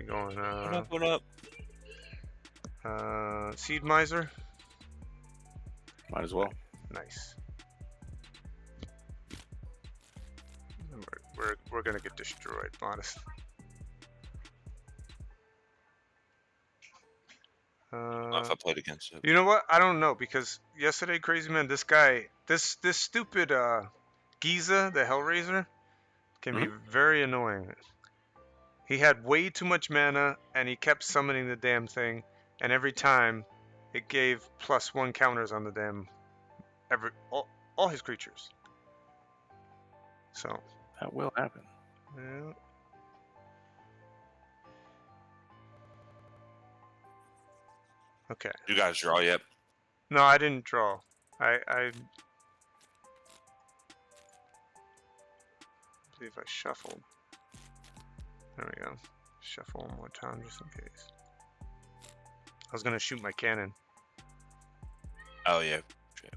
You're going, What up? Seed Miser? Might as well. Nice. We're gonna get destroyed, honest. If I played against it. You know what? I don't know, because yesterday, Krazymann, this guy, this stupid Giza, the Hellraiser, can be very annoying. He had way too much mana, and he kept summoning the damn thing, and every time, it gave +1 counters on the damn all his creatures. So that will happen. Yeah. Okay. You guys draw yet? No, I didn't draw. I believe I shuffled. There we go. Shuffle one more time just in case. I was gonna shoot my cannon. Oh yeah. Shit.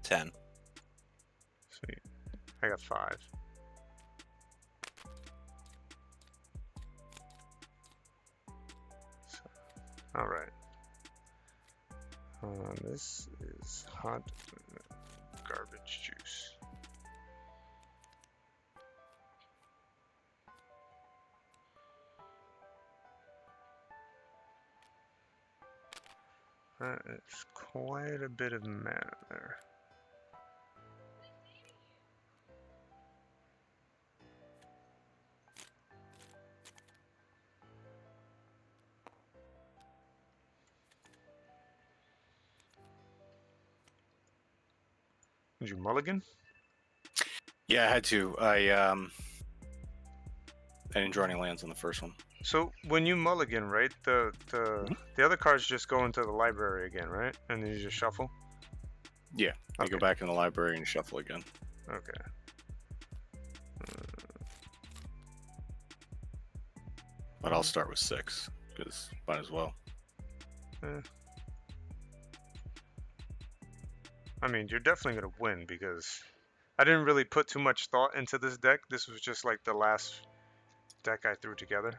10. Sweet. I got 5. All right. This is hot garbage juice. That is quite a bit of mana there. Did you mulligan? Yeah, I had to. I didn't draw any lands on the first one. So when you mulligan, right, the other cards just go into the library again, right? And then you just shuffle? Yeah, I go back in the library and shuffle again. Okay. But I'll start with 6, because might as well. I mean, you're definitely going to win, because I didn't really put too much thought into this deck. This was just like the last deck I threw together.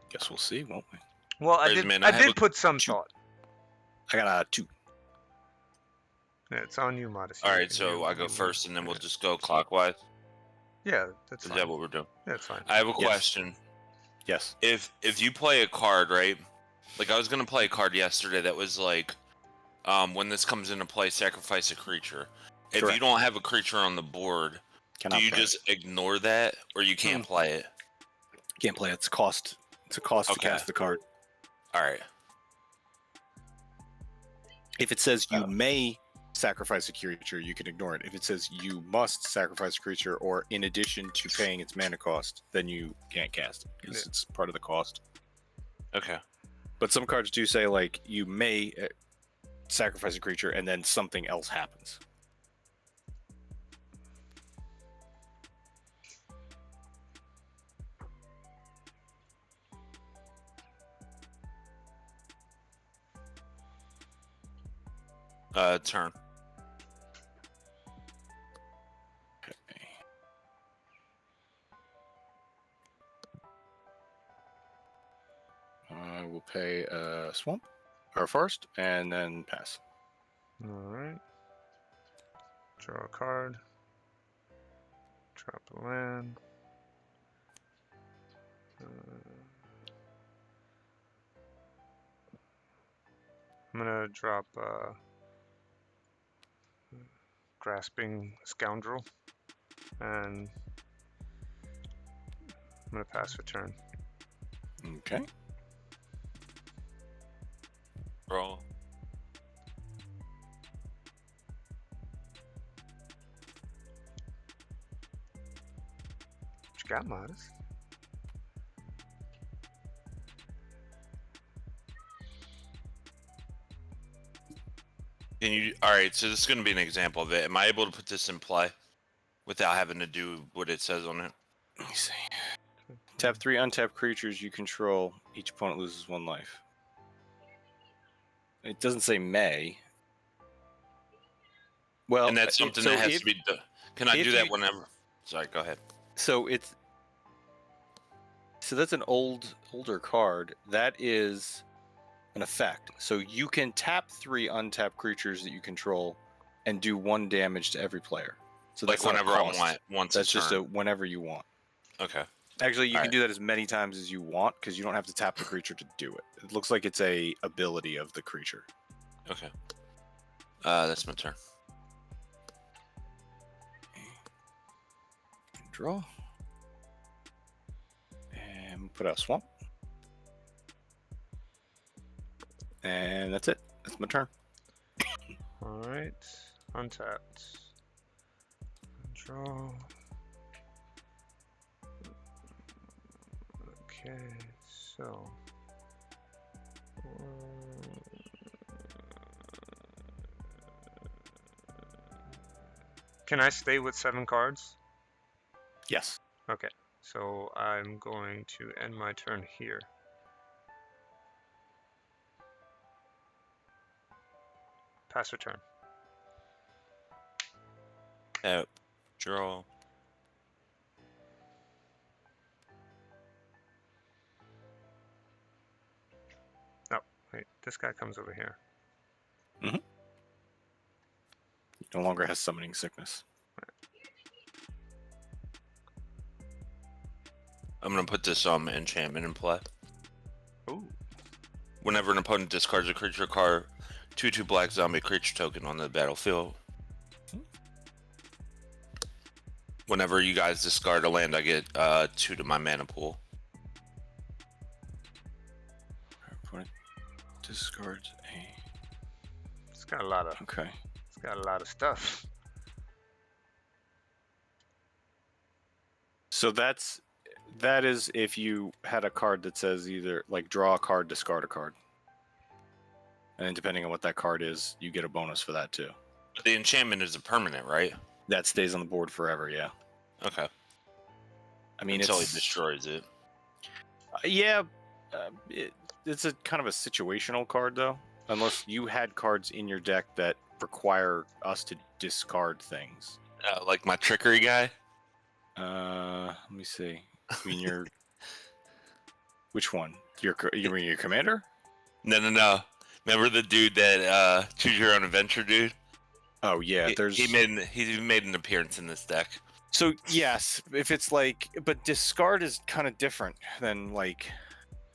Guess we'll see, won't we? Well, I did put some thought. I got 2. Yeah, it's on you, Modest. All right, so I go first, and then we'll just go clockwise. Yeah, that's Is fine. that what we're doing? That's fine. I have a question. Yes. If you play a card, right? Like I was gonna play a card yesterday that was like, when this comes into play, sacrifice a creature. If Correct. you don't have a creature on the board, do you just ignore that, or you can't play it? Can't play it. It's a cost. It's a cost to cast the card. All right. If it says you may sacrifice a creature, you can ignore it. If it says you must sacrifice a creature, or in addition to paying its mana cost, then you can't cast it because it's part of the cost. Okay. But some cards do say like you may sacrifice a creature and then something else happens. Turn. I will pay swamp or forest and then pass. All right. Draw a card. Drop a land. I'm gonna drop Grasping Scoundrel, and I'm gonna pass for turn. Okay. Roll. What you got, Modest? Can you? All right. So this is going to be an example of it. Am I able to put this in play without having to do what it says on it? Let me see. Tap 3 untapped creatures you control. Each opponent loses 1 life. It doesn't say may. Well, And that's something so that has if, to be done. Can I if do that you- whenever? Sorry, go ahead. So that's an older card. That is an effect. So you can tap 3 untapped creatures that you control and do 1 damage to every player. So Like that's not a whenever I cost. want, once That's a just turn. whenever you want. Okay. Actually, you All can right. do that as many times as you want because you don't have to tap the creature to do it. It looks like it's a ability of the creature. Okay. That's my turn. Draw. And put out swamp. And that's it. That's my turn. All right, untapped. Draw. Okay, so. Can I stay with 7 cards? Yes. Okay, so I'm going to end my turn here. Pass your turn. Tap. Draw. Oh, wait, this guy comes over here. He no longer has summoning sickness. I'm gonna put this enchantment in play. Ooh. Whenever an opponent discards a creature card, 2/2 black zombie creature token on the battlefield. Whenever you guys discard a land, I get 2 to my mana pool. Opponent discards a. It's got a lot of. Okay. It's got a lot of stuff. So that is if you had a card that says either like draw a card, discard a card. And then depending on what that card is, you get a bonus for that too. The enchantment is a permanent, right? That stays on the board forever, yeah. Okay. I mean, Until he it's destroys it. yeah, it's a kind of a situational card though. Unless you had cards in your deck that require us to discard things. Like my trickery guy. Let me see. I mean, your which one? You mean your commander? No. Remember the dude that choose your own adventure dude? Oh yeah, He made an appearance in this deck. So yes, if it's like, but discard is kind of different than like,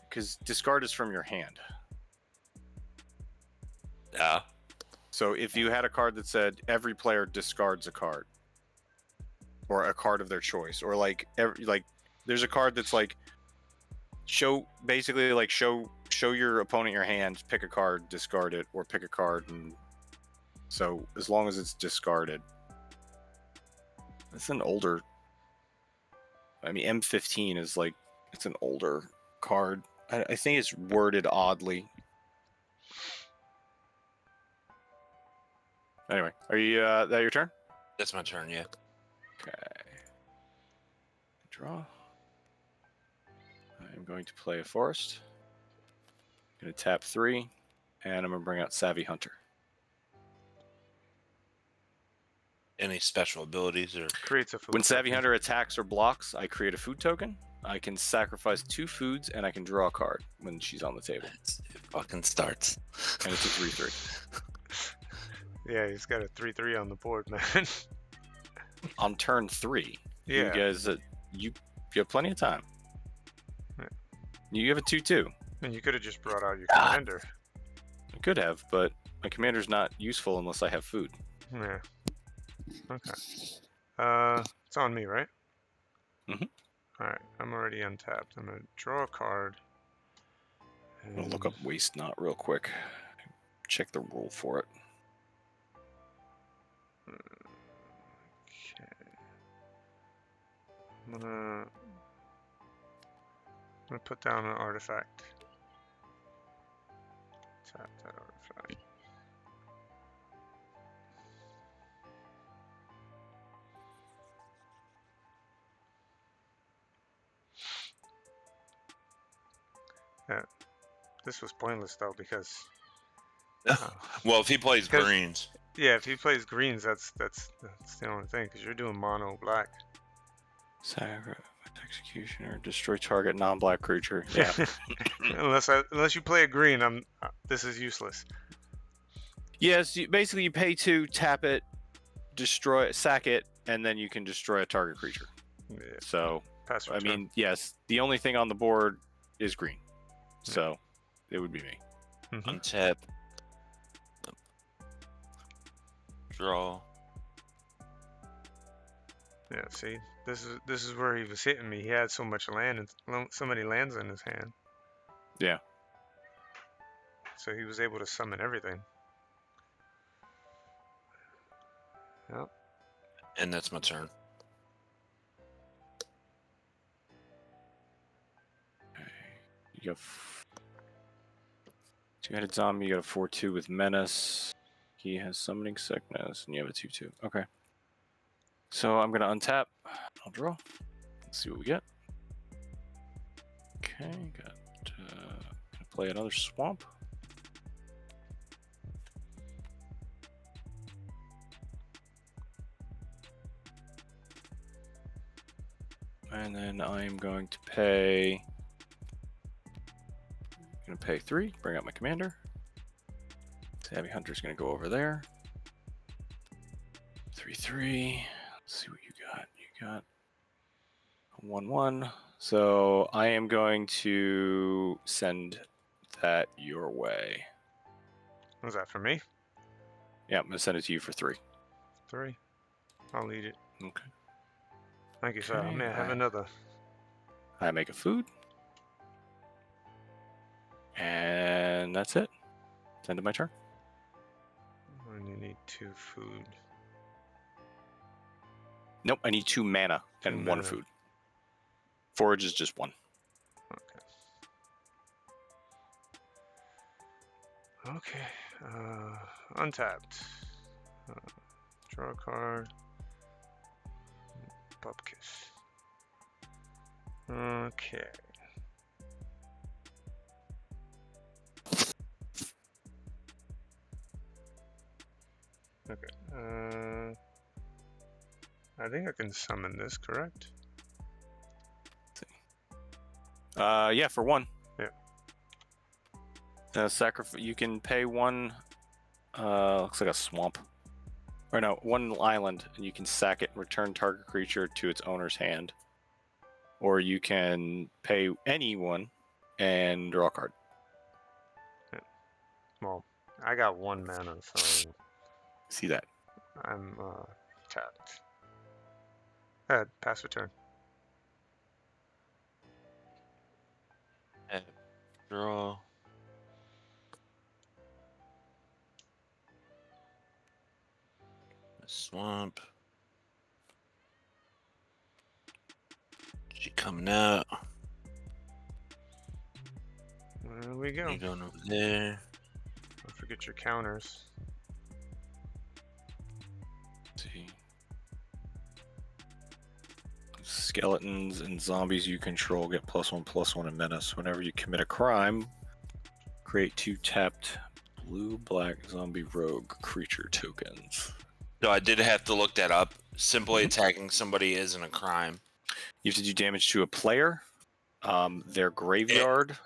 because discard is from your hand. Yeah. So if you had a card that said every player discards a card, or a card of their choice, or like there's a card that's like show your opponent your hand, pick a card, discard it, or pick a card, and so as long as it's discarded. It's an older. I mean, M15 is like it's an older card. I think it's worded oddly. Anyway, are you that your turn? That's my turn, yeah. Okay. Draw. I'm going to play a forest. I'm going to tap 3, and I'm going to bring out Savvy Hunter. Any special abilities or Creates a food. When Savvy token. Hunter attacks or blocks, I create a food token. I can sacrifice 2 foods, and I can draw a card when she's on the table. it fucking starts. And it's a 3/3. Yeah, he's got a 3/3 on the board, man. On turn 3, Yeah. you guys, you have plenty of time. Yeah. You have a 2/2. And you could have just brought out your commander. I could have, but my commander's not useful unless I have food. Yeah. Okay. It's on me, right? Mhm. All right. I'm already untapped. I'm gonna draw a card. I'm gonna look up waste not real quick. Check the rule for it. Okay. I'm gonna put down an artifact. Tap that artifact. Yeah, this was pointless though because Well, if he plays 'Cause- greens, Yeah, if he plays greens, that's the only thing, because you're doing mono black. Sacrifice executioner, destroy target non-black creature. Yeah. Unless you play a green, this is useless. Yes, basically you pay 2, tap it, destroy, sack it, and then you can destroy a target creature. Yeah. So, Pass I return. mean, yes, the only thing on the board is green. So, it would be me. Untap. Draw. Yeah, see, this is where he was hitting me. He had so much land and so many lands in his hand. Yeah. So he was able to summon everything. Yep. And that's my turn. You got 2-headed zombie, you got a 4/2 with menace. He has summoning sickness, and you have a 2/2. Okay. So I'm gonna untap. I'll draw. Let's see what we get. Okay, gonna play another swamp. And then I'm going to pay. I'm gonna pay 3. Bring out my commander. Savvy Hunter's gonna go over there. 3/3. Let's see what you got. You got a 1/1. So I am going to send that your way. Was that for me? Yeah, I'm gonna send it to you for 3. 3. I'll eat it. Okay. Thank you, sir. I Okay, may have another. I make a food. And that's it. It's end of my turn. And you need 2 food. Nope, I need 2 mana and 1 mana. food. Forage is just 1. Okay. Untapped. Draw a card. Bupkis. Okay. Okay. I think I can summon this, correct? Yeah, for 1. Yeah. Sacrifice. You can pay 1. Looks like a swamp. Or no, 1 island, and you can sack it and return target creature to its owner's hand. Or you can pay anyone and draw a card. Well, I got 1 mana, so See that? I'm tapped. Pass return. Draw. Swamp. She coming out. There we go. You going over there? Don't forget your counters. Let's see. Skeletons and zombies you control get +1/+1 and menace. Whenever you commit a crime, create 2 tapped blue-black zombie rogue creature tokens. So I did have to look that up. Simply attacking somebody isn't a crime. You have to do damage to a player, their graveyard.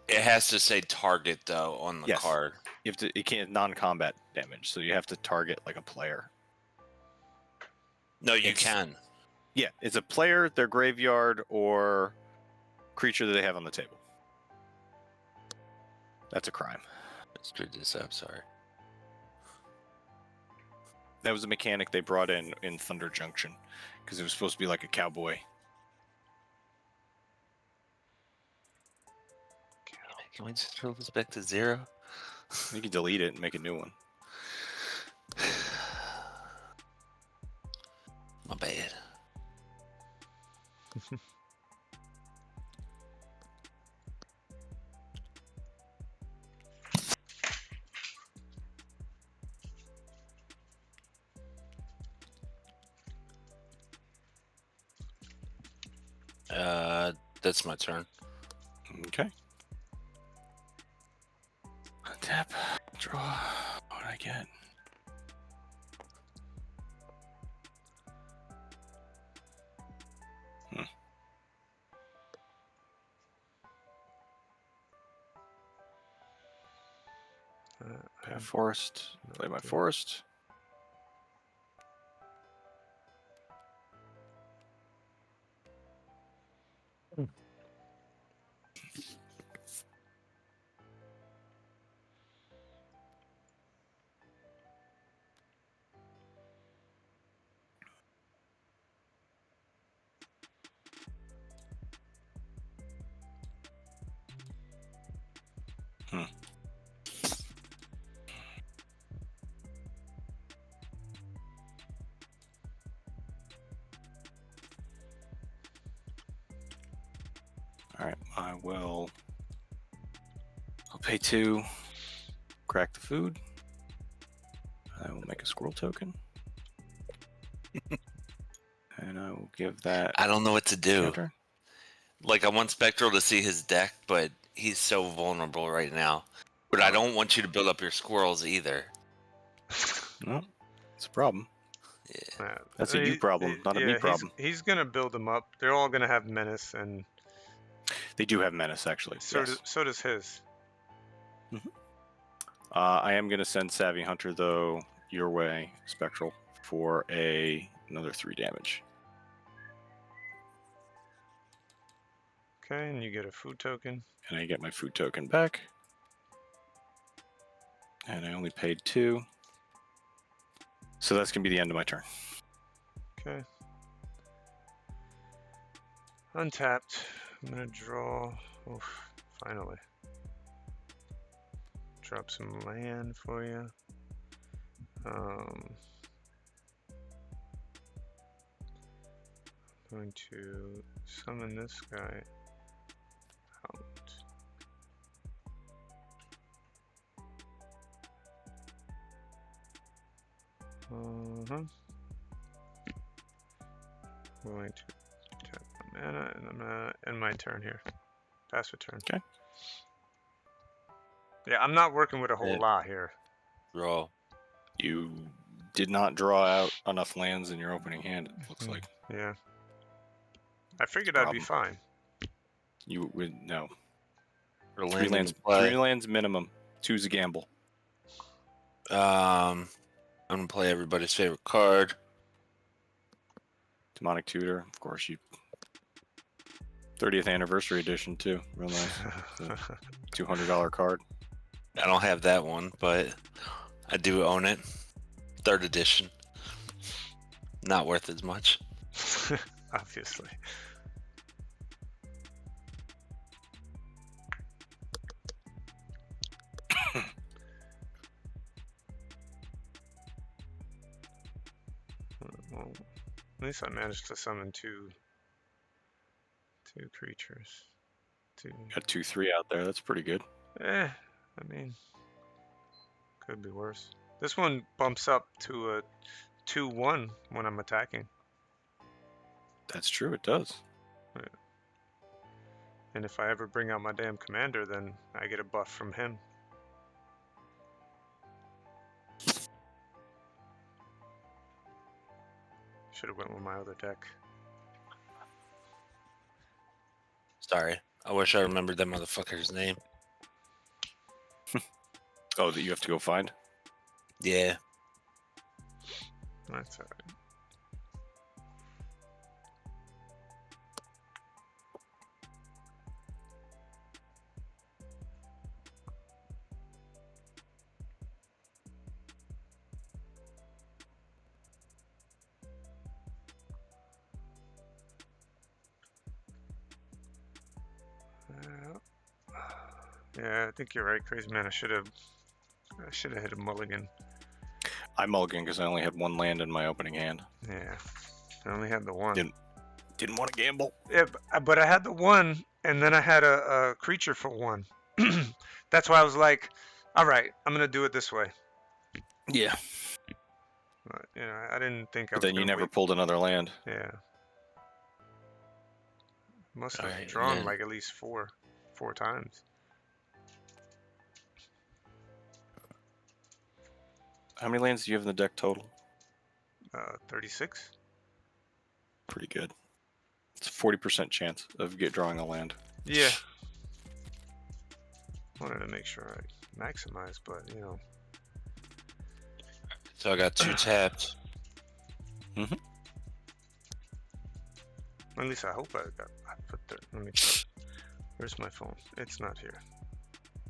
It has to say target though on the Yes. card. You have to. It can't non-combat damage, so you have to target like a player. No, you It's- can. Yeah, it's a player, their graveyard, or creature that they have on the table. That's a crime. Let's screw this up. Sorry. That was a mechanic they brought in Thunder Junction because it was supposed to be like a cowboy. Can we just throw this back to 0? You can delete it and make a new one. My bad. That's my turn. Okay. Tap. Draw. What did I get? forest. Play my forest. All right, I'll pay 2, crack the food. I will make a squirrel token. And I will give that. I don't know what to do. counter. Like, I want Spectral to see his deck, but he's so vulnerable right now. But I don't want you to build up your squirrels either. No, it's a problem. Yeah. That's a you problem, not a me problem. He's gonna build them up. They're all gonna have menace, and They do have menace, actually. so yes. does his. I am going to send Savvy Hunter, though, your way, Spectral, for another 3 damage. Okay, and you get a food token. And I get my food token back. And I only paid 2. So that's going to be the end of my turn. Okay. Untapped. I'm gonna draw. Oof, finally. Drop some land for you. I'm going to summon this guy out. Going to tap my mana, and I'm gonna end my turn here. Pass a turn. Okay. Yeah, I'm not working with a whole lot here. Draw. You did not draw out enough lands in your opening hand, it looks like. Yeah. I figured I'd be fine. You would, no. For 3 lands, 3 lands minimum. 2's a gamble. I'm gonna play everybody's favorite card. Demonic Tutor, of course. You 30th anniversary edition too. Real nice. $200 card. I don't have that one, but I do own it. 3rd edition. Not worth as much. Obviously. Well, at least I managed to summon two creatures. Got 2/3 out there. That's pretty good. I mean, could be worse. This one bumps up to a 2/1 when I'm attacking. That's true. It does. Yeah. And if I ever bring out my damn commander, then I get a buff from him. Should have went with my other deck. Sorry. I wish I remembered that motherfucker's name. Oh, that you have to go find? Yeah. That's alright. Yeah, I think you're right, Krazymann. I should have hit a mulligan. I mulligan because I only had 1 land in my opening hand. Yeah, I only had the one. Didn't want to gamble. Yeah, but I had the one, and then I had a creature for 1. That's why I was like, all right, I'm gonna do it this way. Yeah. But, you know, I didn't think I was. But then you gonna never wait. pulled another land. Yeah. Must have Alright, drawn man. like at least four times. How many lands do you have in the deck total? 36. Pretty good. It's a 40% chance of drawing a land. Yeah. Wanted to make sure I maximize, but you know, So I got 2 tapped. At least I hope I put the. Let me check. Where's my phone? It's not here.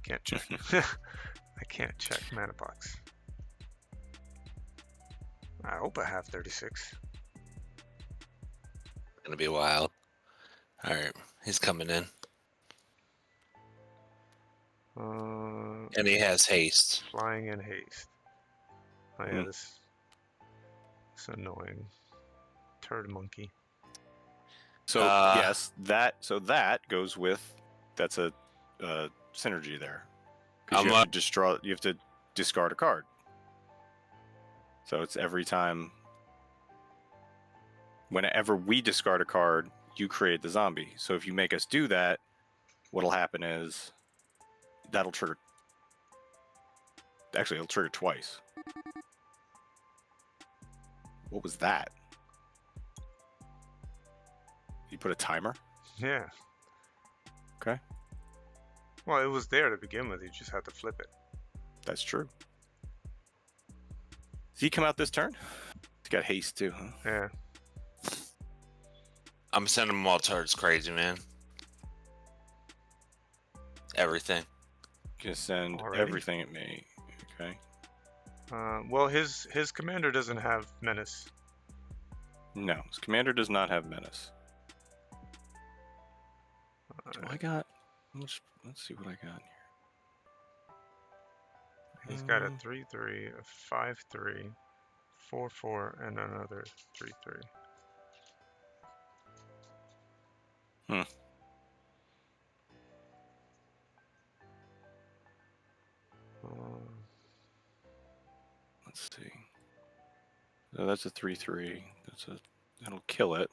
Can't check. I can't check mana box. I hope I have 36. Gonna be wild. All right, he's coming in, and he has haste. Flying in haste. Oh yeah, Hmm. this is annoying. Turd monkey. So yes, that goes with that's a synergy there because you have to discard a card. So it's every time. Whenever we discard a card, you create the zombie. So if you make us do that, what'll happen is that'll trigger. Actually, it'll trigger twice. What was that? You put a timer? Yeah. Okay. Well, it was there to begin with. You just had to flip it. That's true. Does he come out this turn? He's got haste too, huh? Yeah. I'm sending them all towards Krazymann. Everything. Gonna send Already? everything at me. Okay. Well, his commander doesn't have menace. No, his commander does not have menace. Do I got? Let's see what I got here. He's got a 3/3, a 5/3, 4/4, and another 3/3. Let's see. So that's a 3/3. That'll kill it.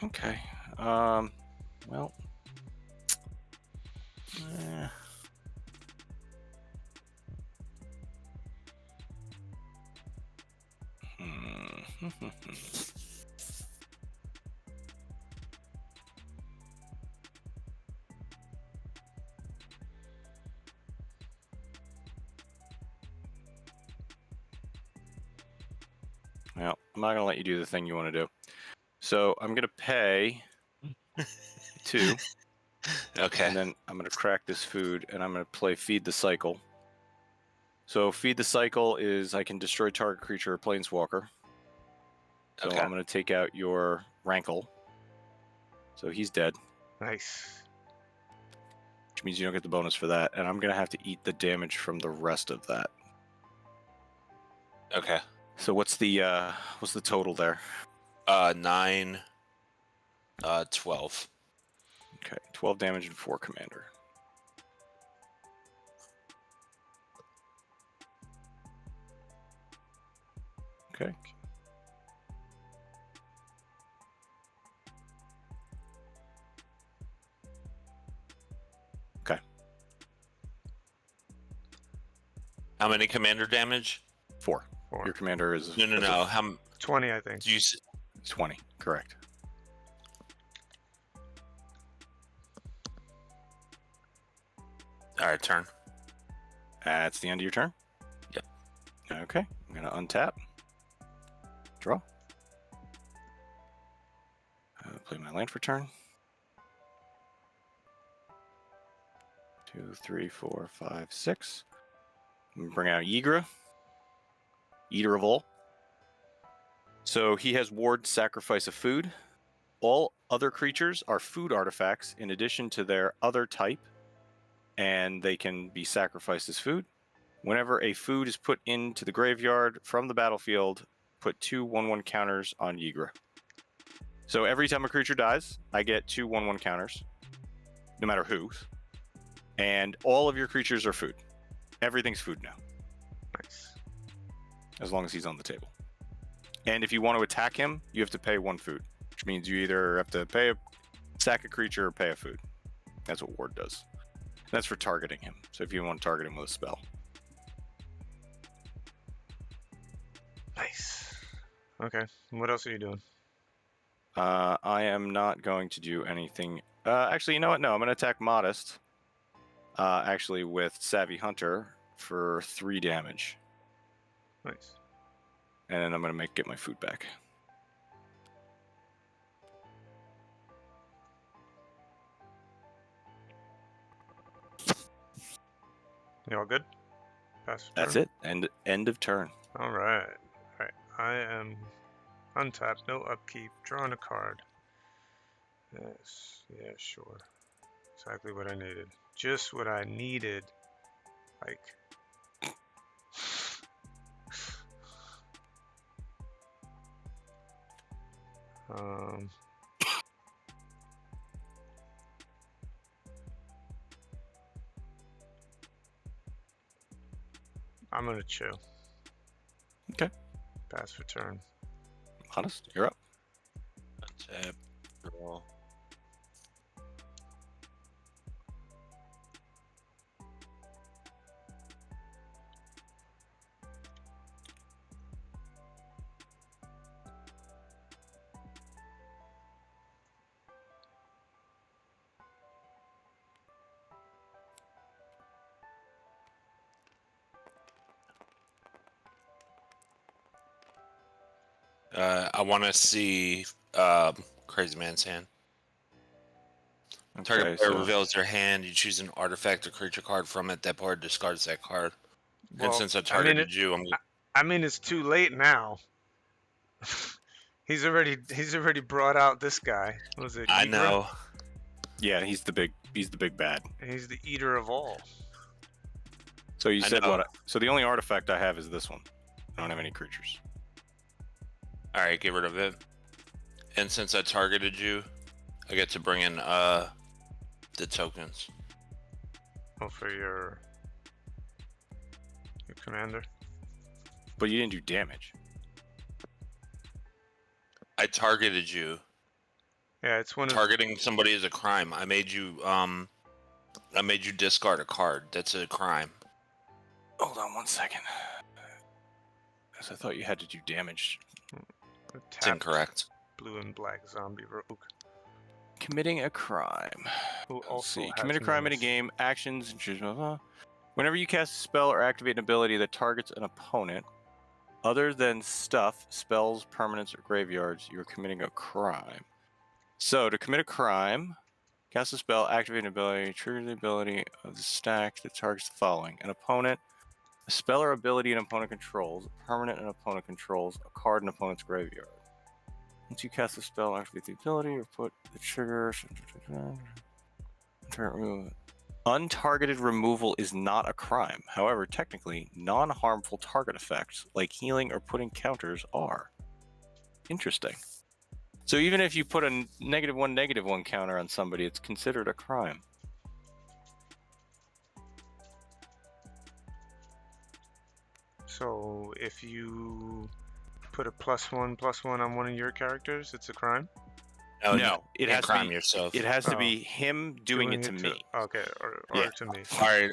Okay. Well. Well, I'm not gonna let you do the thing you want to do. So I'm gonna pay 2. Okay. And then I'm going to crack this food, and I'm going to play Feed the Cycle. So Feed the Cycle is I can destroy target creature or planeswalker. So Okay. I'm going to take out your Rankle. So he's dead, Nice. which means you don't get the bonus for that. And I'm going to have to eat the damage from the rest of that. Okay. So what's the total there? 9, 12. Okay, 12 damage and 4 commander. Okay. Okay. How many commander damage? 4. 4. Your commander is No. How 20, I think. do you? 20. Correct. All right, turn. That's the end of your turn? Yep. Okay. I'm going to untap. Draw. Play my land for turn. 2, 3, 4, 5, 6. Bring out Yigra. Eater of all. So he has ward sacrifice of food. All other creatures are food artifacts in addition to their other type, and they can be sacrificed as food. Whenever a food is put into the graveyard from the battlefield, put 2 1/1 counters on Yigra. So every time a creature dies, I get 2 1/1 counters, no matter whose. And all of your creatures are food. Everything's food now, Nice. as long as he's on the table. And if you want to attack him, you have to pay 1 food, which means you either have to pay a sack a creature or pay a food. That's what ward does. That's for targeting him. So if you want to target him with a spell. Nice. Okay. What else are you doing? I am not going to do anything. Actually, you know what? No, I'm going to attack Modest. Actually, with Savvy Hunter for 3 damage, Nice. and then I'm gonna get my food back. You all good? Pass That's turn? it. End of turn. All right. All right. I am untapped, no upkeep, drawing a card. Yes. Yeah, sure. Exactly what I needed. Just what I needed. Like. Um. I'm gonna chill. Okay. Pass for turn. Honest, you're up. Tap. Draw. I want to see Krazymann's hand. Target Okay, player so reveals their hand. You choose an artifact or creature card from it. That player discards that card. And Well, since I I mean, targeted you, I mean, it's too late now. he's already brought out this guy. What was it? I Ygra? know. yeah, he's the big bad. And he's the eater of all. So you I said know. what? So the only artifact I have is this one. I don't have any creatures. All right, get rid of it. And since I targeted you, I get to bring in the tokens. Oh, for your commander. But you didn't do damage. I targeted you. Yeah, it's one of Targeting somebody is a crime. I made you discard a card. That's a crime. Hold on 1 second. Because I thought you had to do damage. a It's tapped incorrect. blue and black zombie rogue Committing a crime. who Let's also see. has Commit a crime in a menace. game. Actions. Whenever you cast a spell or activate an ability that targets an opponent, other than stuff, spells, permanents, or graveyards, you're committing a crime. So to commit a crime, cast a spell, activate an ability, trigger the ability of the stack that targets the following: an opponent, a spell or ability an opponent controls, a permanent an opponent controls, a card in opponent's graveyard. Once you cast a spell, activate the ability, or put the trigger. Untargeted removal is not a crime. However, technically, non-harmful target effects like healing or putting counters are. Interesting. So even if you put a -1/-1 counter on somebody, it's considered a crime. So if you put a +1/+1 on one of your characters, it's a crime. No, it you has crime to be. yourself. It has to Oh. be him doing it to me. Okay, or Yeah. to me. All right.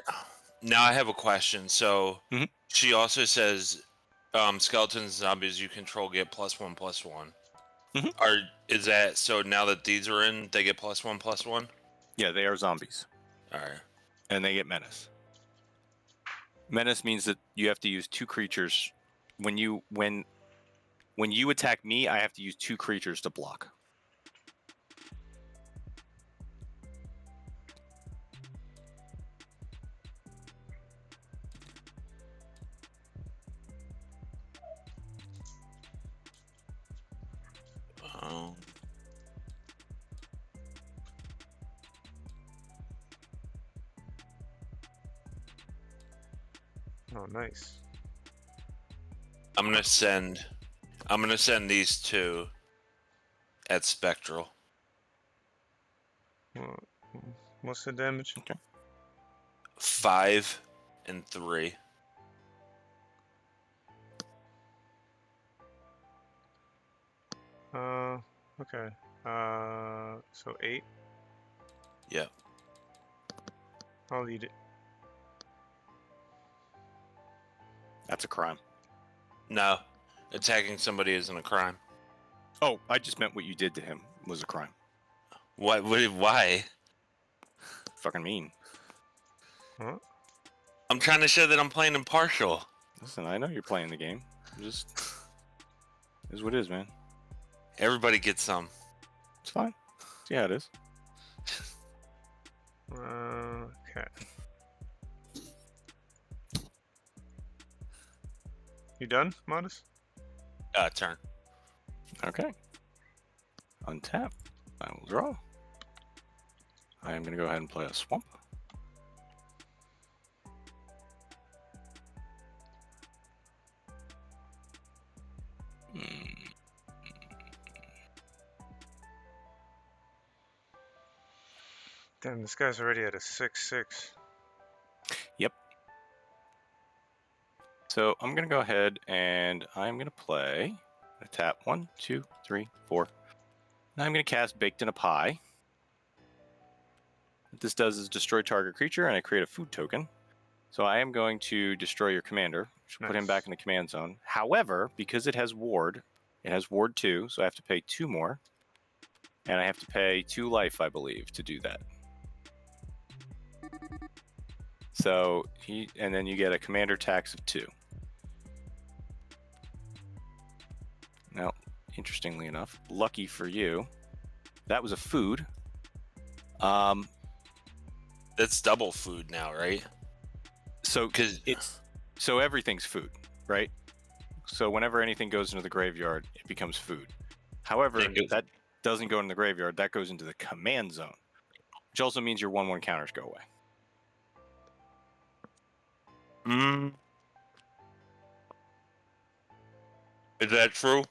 Now I have a question. So Mhm. she also says, skeletons and zombies you control get +1/+1. Mhm. Is that so? Now that these are in, they get +1/+1. Yeah, they are zombies, All right. and they get menace. Menace means that you have to use 2 creatures. When you attack me, I have to use 2 creatures to block. Um, Oh, nice. I'm gonna send these 2 at Spectral. Well, what's the damage? 5 and 3. Okay. So 8. Yep. I'll eat it. That's a crime. No, attacking somebody isn't a crime. Oh, I just meant what you did to him was a crime. Why? Why? Fucking mean. Huh? I'm trying to show that I'm playing impartial. Listen, I know you're playing the game. Just is what it is, man. Everybody gets some. It's fine. See how it is. Okay. You done, Modest? Turn. Okay. Untap. I will draw. I am going to go ahead and play a swamp. Damn, this guy's already at a 6/6. Yep. So I'm going to go ahead and I'm going to play. I tap 1, 2, 3, 4. Now I'm going to cast Baked in a Pie. What this does is destroy target creature, and I create a food token. So I am going to destroy your commander, which will put him Nice. back in the command zone. However, because it has ward 2, so I have to pay 2 more. And I have to pay 2 life, I believe, to do that. So and then you get a commander tax of 2. Now, interestingly enough, lucky for you, that was a food. That's double food now, right? So Because so everything's food, right? So whenever anything goes into the graveyard, it becomes food. However, that doesn't go in the graveyard. That goes into the command zone, which also means your 1/1 counters go away. Is that true?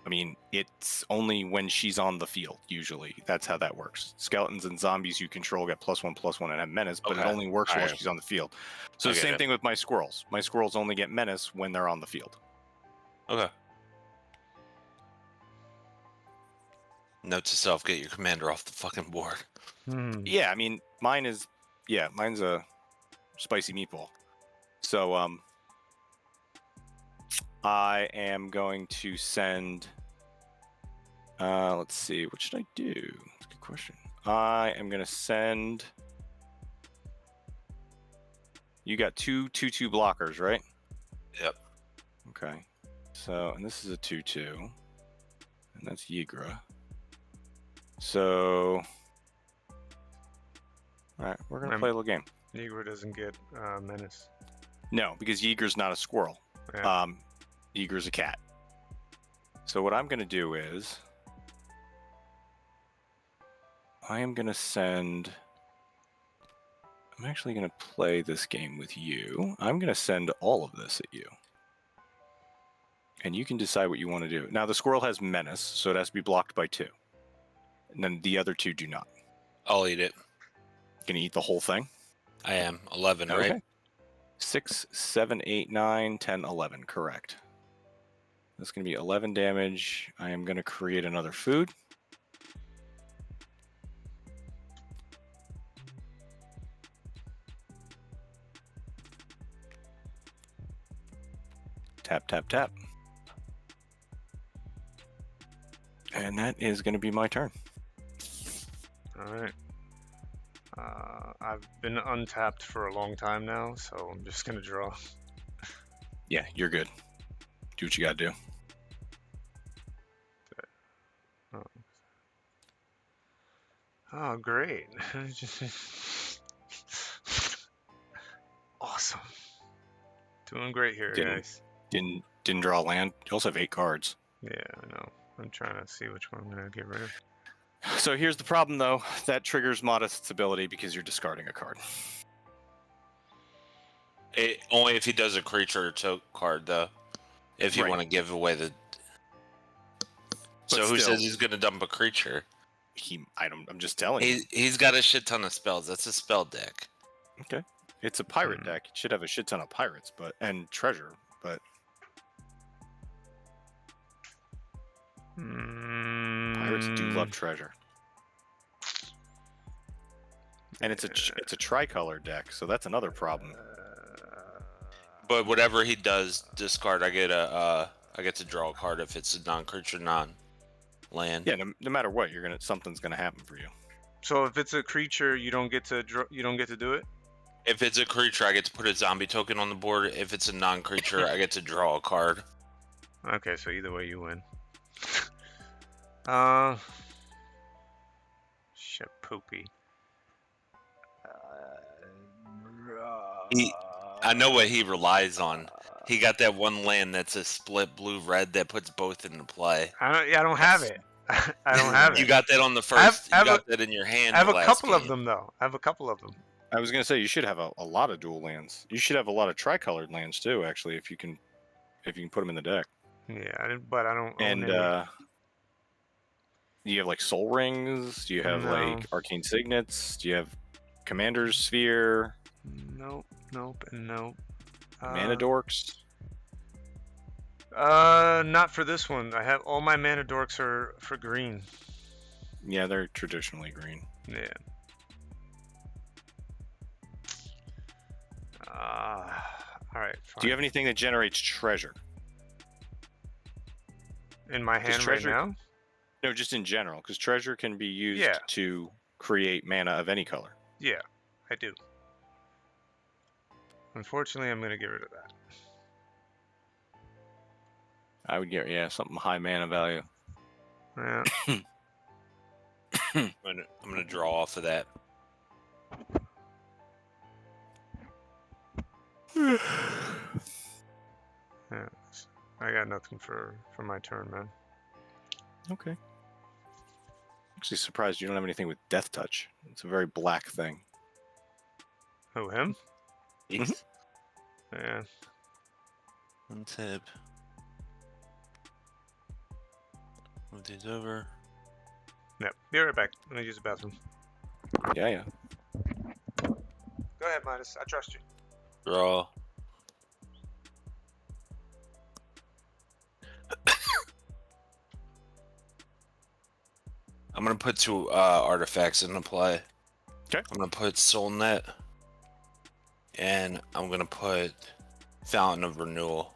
I mean, it's only when she's on the field, usually. That's how that works. Skeletons and zombies you control get +1/+1 and have menace, but it Okay. only works while Alright. she's on the field. So I the get same it. thing with my squirrels. My squirrels only get menace when they're on the field. Okay. Note to self: get your commander off the fucking board. Yeah, I mean, mine's a spicy meatball. So I am going to send let's see, what should I do? That's a good question. I am going to send you got 2/2/2 blockers, right? Yep. Okay. So, and this is a 2/2. And that's Yigra. So all right, we're going to play a little game. Negro doesn't get menace. No, because Yigra's not a squirrel. Yeah. Yigra's a cat. So what I'm going to do is I am going to send... I'm actually going to play this game with you. I'm going to send all of this at you. And you can decide what you want to do. Now, the squirrel has menace, so it has to be blocked by 2. And then the other 2 do not. I'll eat it. Gonna eat the whole thing? I am 11, right? 6, 7, 8, 9, 10, 11. Correct. That's going to be 11 damage. I am going to create another food. Tap, tap, tap. And that is going to be my turn. All right. I've been untapped for a long time now, so I'm just gonna draw. Yeah, you're good. Do what you got to do. Oh, great. Awesome. Doing great here, guys. Didn't draw a land. You also have 8 cards. Yeah, I know. I'm trying to see which one I'm gonna get rid of. So here's the problem, though. That triggers Modest's ability because you're discarding a card. Only if he does a creature card, though. If you Right. want to give away the... So But who still- says he's going to dump a creature? I'm just telling you. He's got a shit ton of spells. That's a spell deck. Okay. It's a pirate deck. It should have a shit ton of pirates, and treasure, but pirates do love treasure. And it's a tricolor deck, so that's another problem. But whatever he does discard, I get to draw a card if it's a non-creature, non-land. Yeah, no matter what, something's gonna happen for you. So if it's a creature, you don't get to do it. If it's a creature, I get to put a zombie token on the board. If it's a non-creature, I get to draw a card. Okay, so either way you win. uh, shit, poopy. I know what he relies on. He got that one land that's a split blue-red that puts both into play. I don't have it. I don't have it. You got that on the I first. have You got that in your hand. I have the a last couple of game. them though. I have a couple of them. I was gonna say you should have a lot of dual lands. You should have a lot of tricolored lands too. Actually, if you can put them in the deck. Yeah, but I don't. And own any. do you have like soul rings? Do you have No. like arcane signets? Do you have commander's sphere? Nope, and nope. Mana dorks? Not for this one. I have all my mana dorks are for green. Yeah, they're traditionally green. Yeah. All right. Fine. Do you have anything that generates treasure? in my hand treasure- right now? No, just in general, because treasure can be used Yeah. to create mana of any color. Yeah, I do. Unfortunately, I'm gonna get rid of that. I would get something high mana value. Yeah. I'm gonna draw off of that. Yeah. I got nothing for my turn, man. Okay. Actually surprised you don't have anything with death touch. It's a very black thing. Who, him? Yes. Yeah. Untap. Move these over. Yep. Be right back. Let me use the bathroom. Yeah. Go ahead, Midas. I trust you. Draw. I'm gonna put two artifacts into play. Okay. I'm gonna put Soul Net, and I'm gonna put Fountain of Renewal.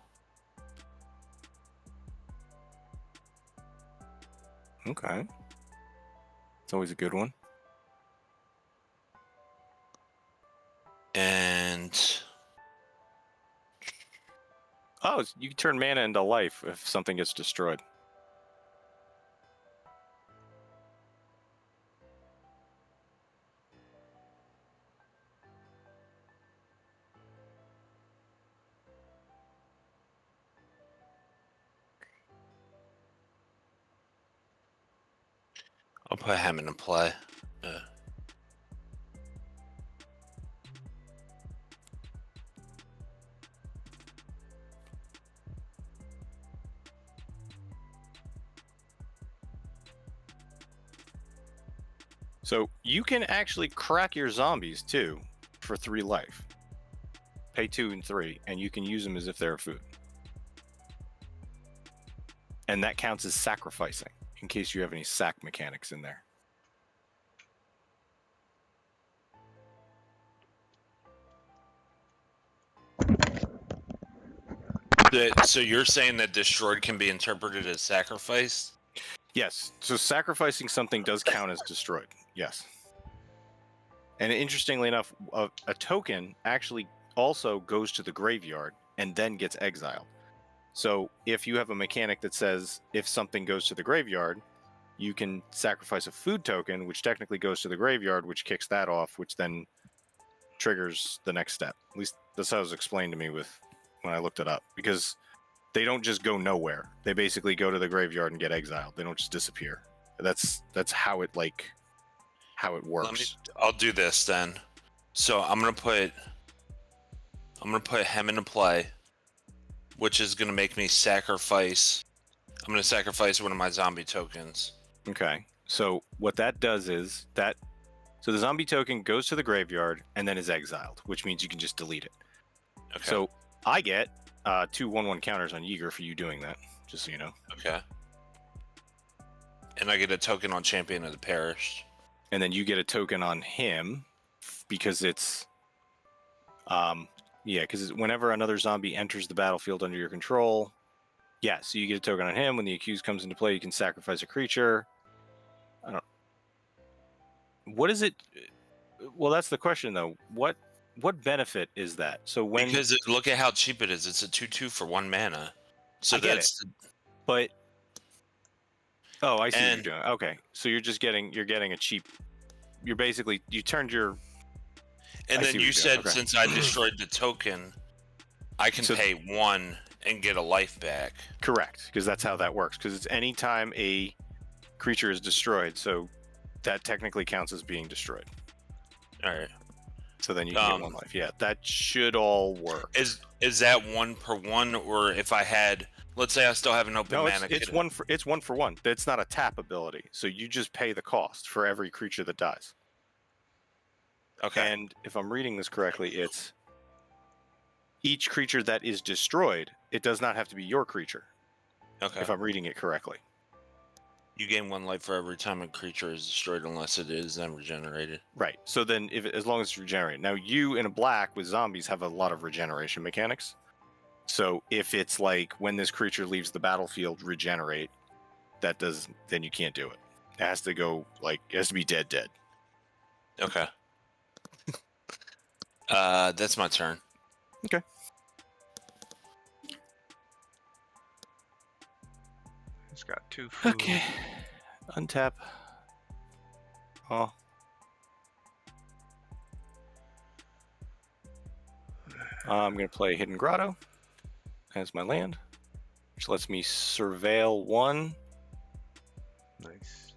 Okay. It's always a good one. And Oh, you can turn mana into life if something gets destroyed. I'll put him into play. So you can actually crack your zombies too for 3 life. Pay 2 and 3, and you can use them as if they're food. And that counts as sacrificing, in case you have any sack mechanics in there. So you're saying that destroyed can be interpreted as sacrifice? Yes, so sacrificing something does count as destroyed. Yes. And interestingly enough, a token actually also goes to the graveyard and then gets exiled. So if you have a mechanic that says if something goes to the graveyard, you can sacrifice a food token, which technically goes to the graveyard, which kicks that off, which then triggers the next step. At least that's how it was explained to me when I looked it up. Because they don't just go nowhere. They basically go to the graveyard and get exiled. They don't just disappear. That's how it works. I'll do this then. So I'm gonna put him into play, which is gonna make me sacrifice. I'm gonna sacrifice one of my zombie tokens. Okay. So what that does is so the zombie token goes to the graveyard and then is exiled, which means you can just delete it. Okay. So I get 2 1/1 counters on Yeager for you doing that, just so you know. Okay. And I get a token on Champion of the Parish. And then you get a token on him because it's because whenever another zombie enters the battlefield under your control, so you get a token on him. When the accused comes into play, you can sacrifice a creature. What is it? Well, that's the question though. What benefit is that? So when Because look at how cheap it is. It's a 2/2 for 1 mana. So I get that's but oh, I see what and you're doing. Okay, so you're getting a cheap. You're basically you turned your. and I then see what you you're doing, said okay. since I destroyed the token, I can So- pay 1 and get a life back. Correct, because that's how that works. Because it's any time a creature is destroyed, so that technically counts as being destroyed. All right. So then you can get 1 life. Yeah, that should all work. Is that 1 per 1, or if I had, let's say I still have an open No, mana? it's one for one. It's not a tap ability, so you just pay the cost for every creature that dies. Okay. And if I'm reading this correctly, it's each creature that is destroyed. It does not have to be your creature. Okay. If I'm reading it correctly. You gain 1 life for every time a creature is destroyed, unless it is then regenerated. Right. So then, as long as it's regenerated. Now, you in a black with zombies have a lot of regeneration mechanics. So if it's like when this creature leaves the battlefield, regenerate, then you can't do it. It has to go it has to be dead. Okay. That's my turn. Okay. It's got 2 food. Okay. Untap. Oh. I'm going to play Hidden Grotto as my land, which lets me surveil 1. Nice.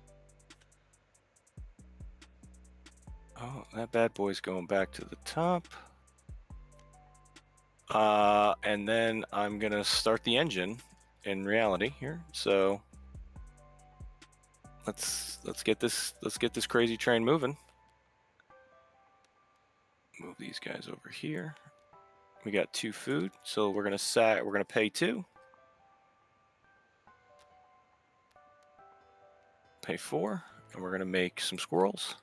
Oh, that bad boy's going back to the top. And then I'm going to start the engine in reality here. So let's get this crazy train moving. Move these guys over here. We got 2 food, so we're gonna pay 2. Pay 4, and we're gonna make some squirrels.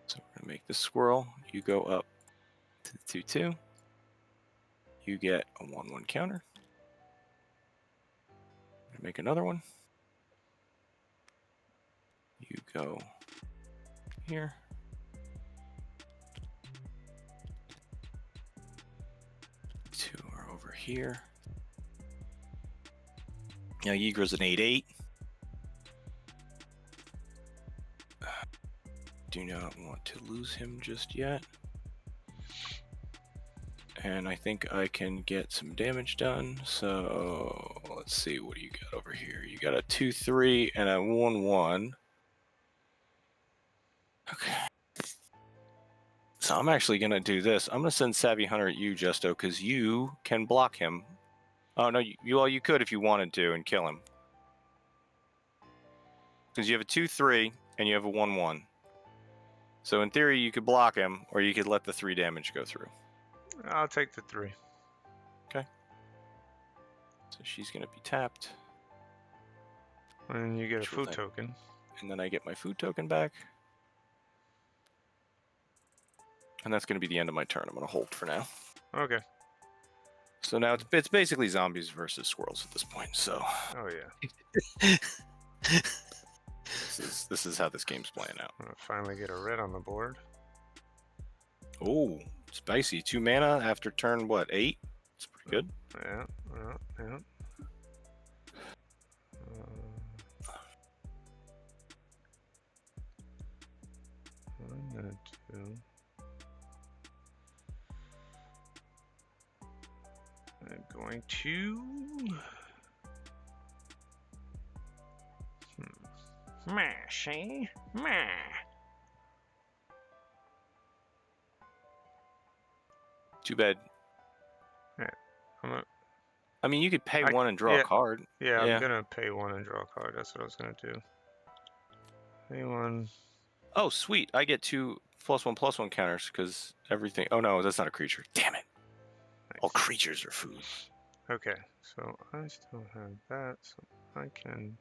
So we're gonna make this squirrel. You go up to the 2/2. You get a 1/1 counter. Make another one. You go here. Two are over here. Now Yigra's an 8/8. Do not want to lose him just yet. And I think I can get some damage done. So let's see, what do you got over here? You got a 2/3 and a 1/1. Okay. So I'm actually gonna do this. I'm gonna send Savvy Hunter at you, Justo, because you can block him. Oh no, you could if you wanted to and kill him. Because you have a 2/3 and you have a 1/1. So in theory you could block him, or you could let the 3 damage go through. I'll take the 3. Okay. So she's gonna be tapped. And you get a Sure food thing. token. And then I get my food token back. And that's going to be the end of my turn. I'm going to hold for now. Okay. So now it's basically zombies versus squirrels at this point. So Oh yeah. this is how this game's playing out. I'm gonna finally get a red on the board. Oh, spicy. 2 mana after turn, what, 8? It's pretty good. Yeah. Yeah. I'm gonna do. I'm going to. Mash, eh? Meh. Too bad. I'm a, I mean, you could pay I- 1 and draw yeah. a card. yeah, Yeah. I'm gonna pay 1 and draw a card. That's what I was gonna do. Pay 1. Oh, sweet. I get 2 +1/+1 counters because everything. Oh, no, that's not a creature. Damn it. All creatures are food. Okay, so I still have that, so I can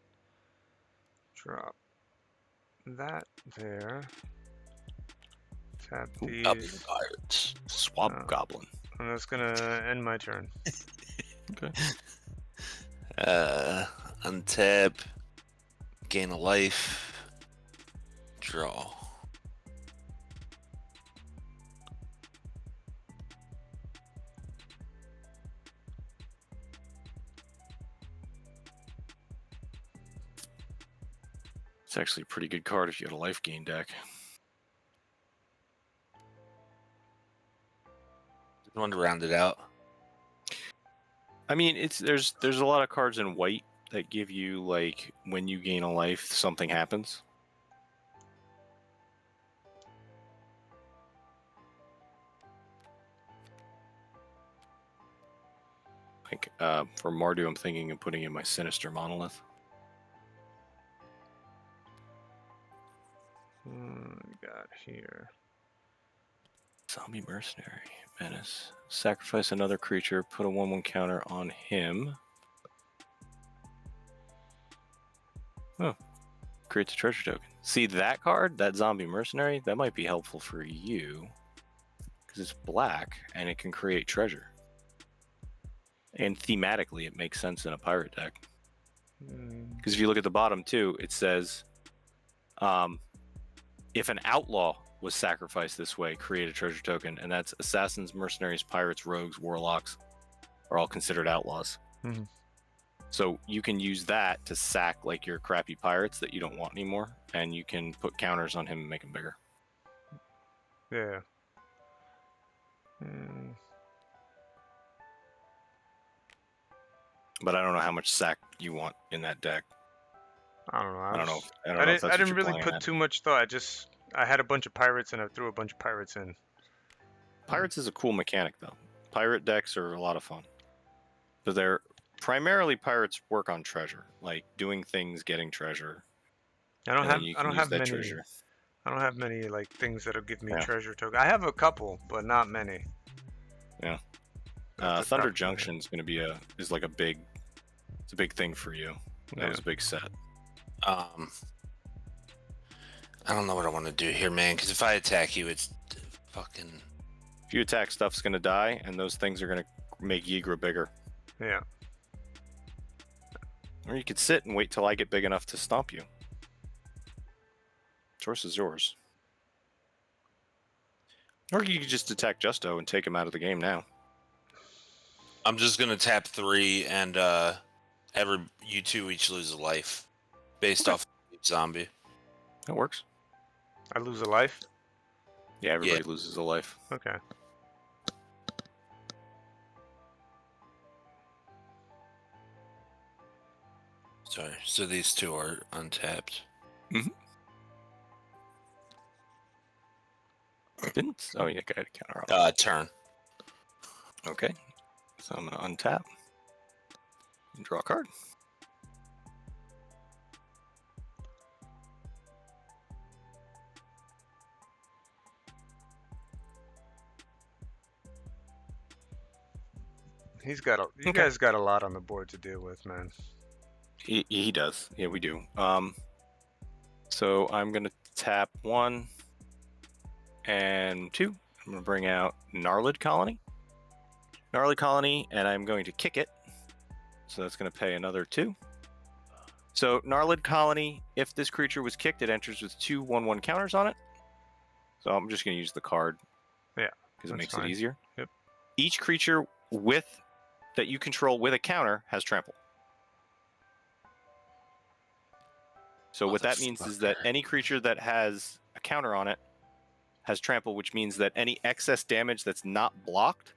drop that there. Tap these. Goblin pirates. Swamp Oh. Goblin. And that's gonna end my turn. Okay. Untap. Gain a life. Draw. It's actually a pretty good card if you had a life gain deck. Just wanted to round it out. I mean, there's a lot of cards in white that give you, like, when you gain a life, something happens. Like, for Mardu, I'm thinking of putting in my Sinister Monolith. We got here. Zombie Mercenary. Menace. Sacrifice another creature, put a 1/1 counter on him. Oh. Creates a treasure token. See that card? That Zombie Mercenary? That might be helpful for you. Because it's black, and it can create treasure. And thematically, it makes sense in a pirate deck. Because if you look at the bottom, too, it says, if an outlaw was sacrificed this way, create a treasure token, and that's assassins, mercenaries, pirates, rogues, warlocks are all considered outlaws. Mhm. So you can use that to sack like your crappy pirates that you don't want anymore, and you can put counters on him and make him bigger. Yeah. But I don't know how much sack you want in that deck. I don't know. I don't know if I that's what didn't you're really playing put at. too much thought. I had a bunch of pirates and I threw a bunch of pirates in. Pirates is a cool mechanic, though. Pirate decks are a lot of fun. But they're primarily pirates work on treasure, like doing things, getting treasure. I don't and have then you I can don't use have that many treasure. I don't have many like things that'll give me Yeah. treasure token. I have a couple, but not many. Yeah. At the Thunder top of my head. Junction is going to be a big thing for you. That Yeah. was a big set. I don't know what I want to do here, man. Because if I attack you, it's fucking. If you attack, stuff's going to die, and those things are going to make Ygritte bigger. Yeah. Or you could sit and wait till I get big enough to stomp you. Choice is yours. Or you could just attack Justo and take him out of the game now. I'm just gonna tap 3, and you two each lose a life, based off zombie. That works. I lose a life. Yeah, everybody loses a life. Okay. Sorry. So these two are untapped. Didn't? Oh, yeah, got a counter on. Turn. Okay. So I'm going to untap and draw a card. You guys got a lot on the board to deal with, man. He does. Yeah, we do. So I'm going to tap 1 and 2. I'm going to bring out Gnarlid Colony. Gnarlid Colony, and I'm going to kick it. So that's going to pay another 2. So Gnarlid Colony, if this creature was kicked, it enters with 2 1/1 counters on it. So I'm just going to use the card. Yeah, because it that's makes fine. it easier. Yep. Each creature that you control with a counter has trample. So what that means is that any creature that has a counter on it has trample, which means that any excess damage that's not blocked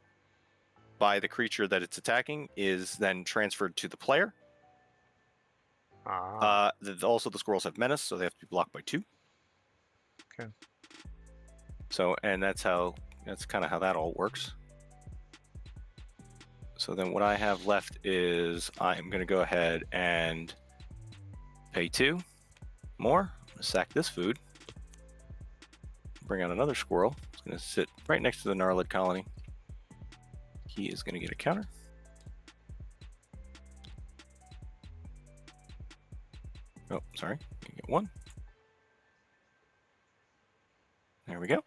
by the creature that it's attacking is then transferred to the player. Also, the squirrels have menace, so they have to be blocked by 2. Okay. So, and that's kind of how that all works. So then what I have left is I'm going to go ahead and pay 2 more. I'm going to sack this food. Bring out another squirrel. It's going to sit right next to the Gnarlid Colony. He is going to get a counter. Oh, sorry. You get 1. There we go.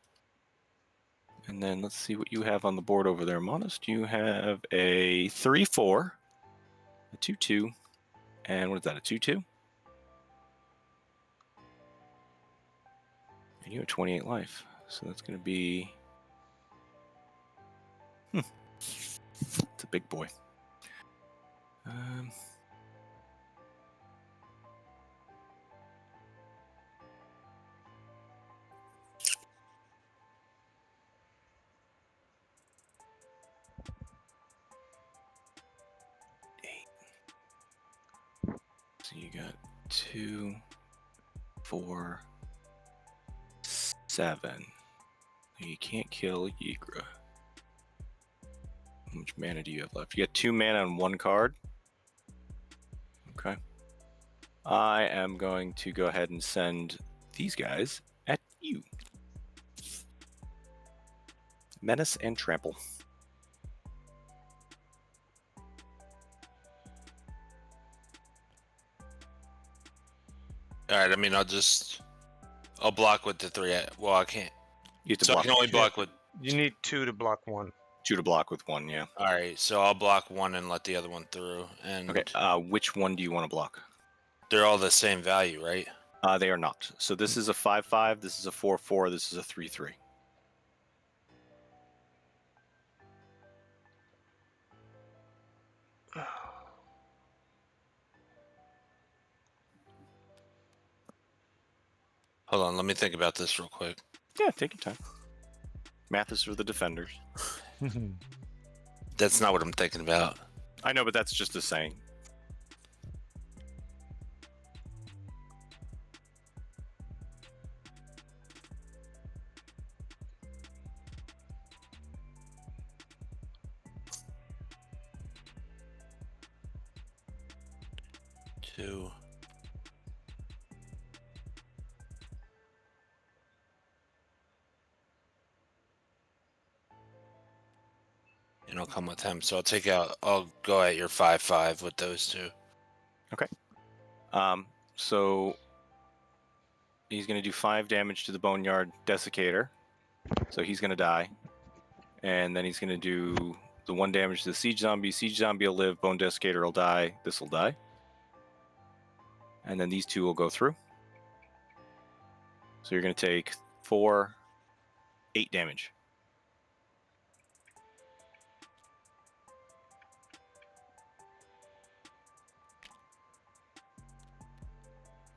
And then let's see what you have on the board over there, Modest. You have a 3/4, a 2/2, and what is that, a 2/2? And you have 28 life. So that's going to be... It's a big boy. Um, so you got 2, 4, 7. You can't kill Yigra. How much mana do you have left? You got 2 mana on 1 card. Okay. I am going to go ahead and send these guys at you. Menace and Trample. All right. I mean, I'll block with the 3. Well, I can't. You have to So I block can only with block with. You need 2 to block 1. 2 to block with 1, yeah. All right. So I'll block 1 and let the other one through. And Okay, which one do you want to block? they're all the same value, right? They are not. So this is a 5/5, this is a 4/4, this is a 3/3. Hold on. Let me think about this real quick. Yeah, take your time. Math is for the defenders. That's not what I'm thinking about. I know, but that's just a saying. Two. And I'll come with him. So I'll go at your 5/5 with those 2. So he's going to do 5 damage to the Boneyard Desiccator. So he's going to die. And then he's going to do the 1 damage to the Siege Zombie. Siege Zombie will live, Bone Desiccator will die. This will die. And then these 2 will go through. So you're going to take 4, 8 damage.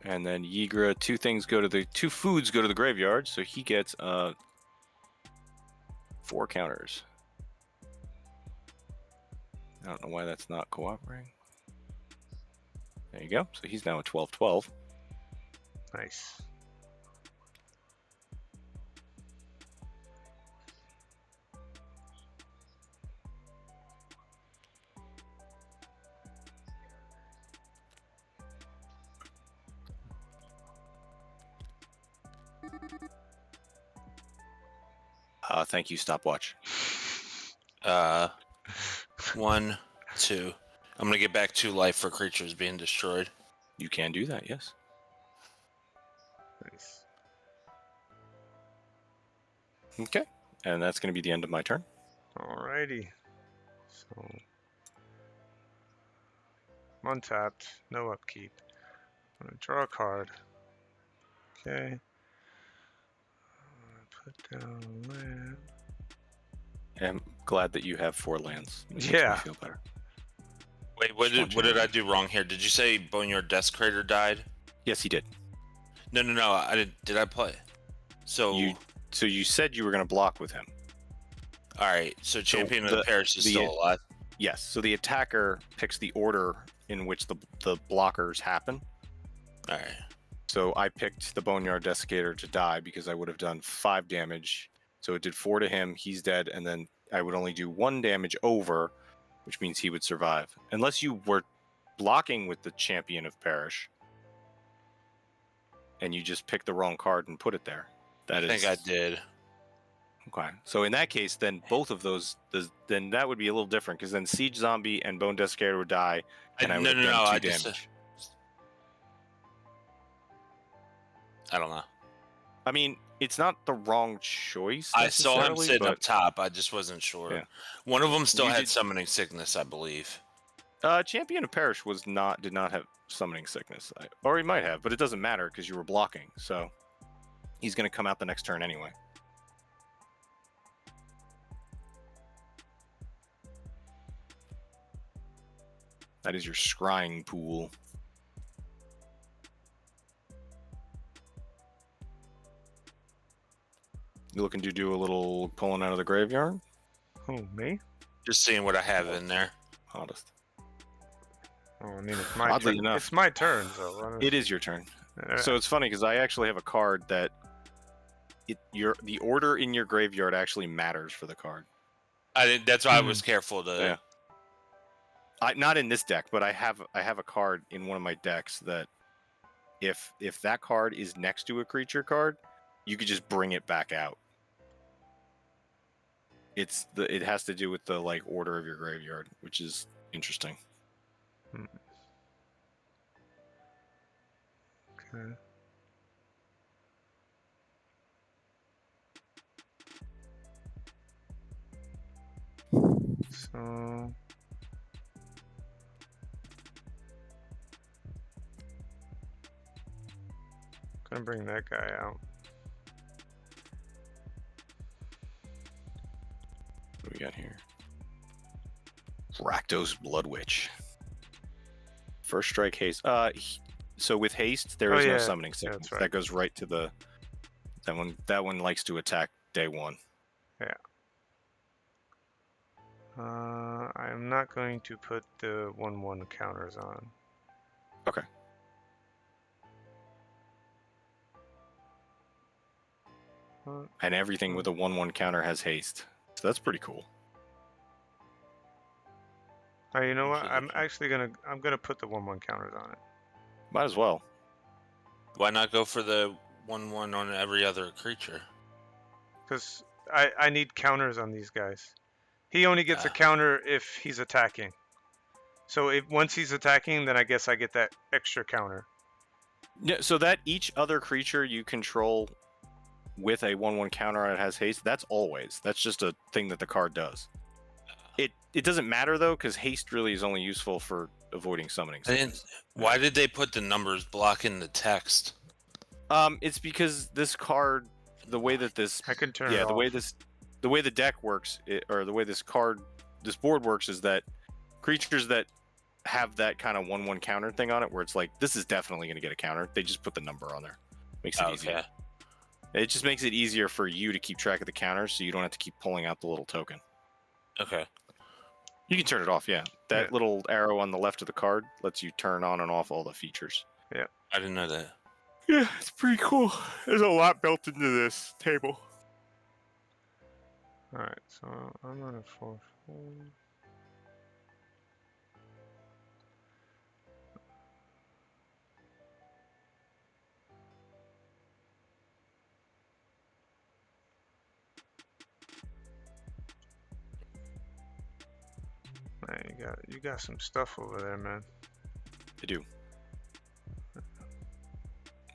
And then Yigra, 2 foods go to the graveyard, so he gets 4 counters. I don't know why that's not cooperating. There you go. So he's now a 12/12. Nice. Thank you, stopwatch. 1, 2. I'm gonna get back 2 life for creatures being destroyed. You can do that, yes. Nice. Okay. And that's going to be the end of my turn. Alrighty. So I'm untapped, no upkeep. I'm gonna draw a card. Okay. Put down land. I'm glad that you have 4 lands. It makes Yeah. me feel better. Wait, what Just want did you I to- do wrong here? Did you say Boneyard Desecrator died? Yes, he did. No. I did. Did I play? So So you said you were going to block with him. all right. So Champion of the- the Parish is the- still alive. Yes. So the attacker picks the order in which the blockers happen. All right. So I picked the Boneyard Desiccator to die because I would have done 5 damage. So it did 4 to him. He's dead, and then I would only do 1 damage over, which means he would survive. Unless you were blocking with the Champion of Parish, and you just picked the wrong card and put it there. I think I did. Okay. So in that case, then both of those, then that would be a little different because then Siege Zombie and Bone Desiccator would die, and I would have done 2 damage. I don't know. I mean, it's not the wrong choice. I saw him necessarily, sitting but up top. I just wasn't sure. Yeah. One of them still You had did- summoning sickness, I believe. Champion of Parish did not have summoning sickness, or he might have, but it doesn't matter because you were blocking. So He's going to come out the next turn anyway. That is your scrying pool. You looking to do a little pulling out of the graveyard? Who, me? Just seeing what I have in there. Honest. Oh, I mean, it's my Oddly turn. enough. It's my turn, so. I don't- It is your turn. Uh, So it's funny because I actually have a card that the order in your graveyard actually matters for the card. I didn't. That's why I was careful to. Yeah. Not in this deck, but I have a card in one of my decks that if that card is next to a creature card, you could just bring it back out. It has to do with the like order of your graveyard, which is interesting. Okay. So. Gonna bring that guy out. What do we got here? Rakdos Blood Witch. First strike haste. So with haste, there Oh, is no yeah. summoning Yeah, sickness. that's right. That goes right to the that one likes to attack day one. I'm not going to put the 1/1 counters on. Okay. And everything with a 1/1 counter has haste. So that's pretty cool. Oh, you know what? Okay, I'm okay. actually gonna put the 1/1 counters on it. Might as well. Why not go for the 1/1 on every other creature? Because I need counters on these guys. He only gets a Ah. counter if he's attacking. So if once he's attacking, then I guess I get that extra counter. Yeah, so that each other creature you control with a 1/1 counter on it has haste, that's always. That's just a thing that the card does. It doesn't matter though, because haste really is only useful for avoiding summoning. I didn't. Why did they put the numbers blocking the text? It's because this card, the way that this I can turn it the off. way the deck works, or the way this board works, is that creatures that have that kind of 1/1 counter thing on it, where it's like this is definitely going to get a counter, they just put the number on there. Makes it easier. It just makes it easier for you to keep track of the counters, so you don't have to keep pulling out the little token. Okay. You can turn it off, yeah. That Yeah. little arrow on the left of the card lets you turn on and off all the features. I didn't know that. Yeah, it's pretty cool. There's a lot built into this table. Alright, so I'm gonna 4/4. Man, you got some stuff over there, man. I do.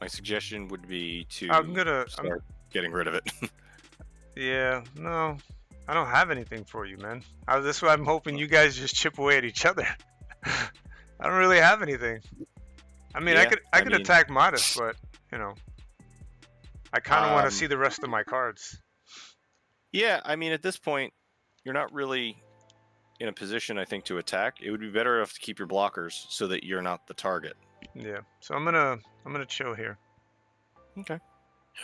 My suggestion would be to I'm start getting rid of it. Yeah, no, I don't have anything for you, man. That's why I'm hoping you guys just chip away at each other. I don't really have anything. I mean, Yeah, I I could mean- attack Modest, but you know, I kind of want Um, to see the rest of my cards. Yeah, I mean, at this point, you're not really in a position, I think, to attack. It would be better off to keep your blockers so that you're not the target. Yeah, so I'm gonna chill here. Okay.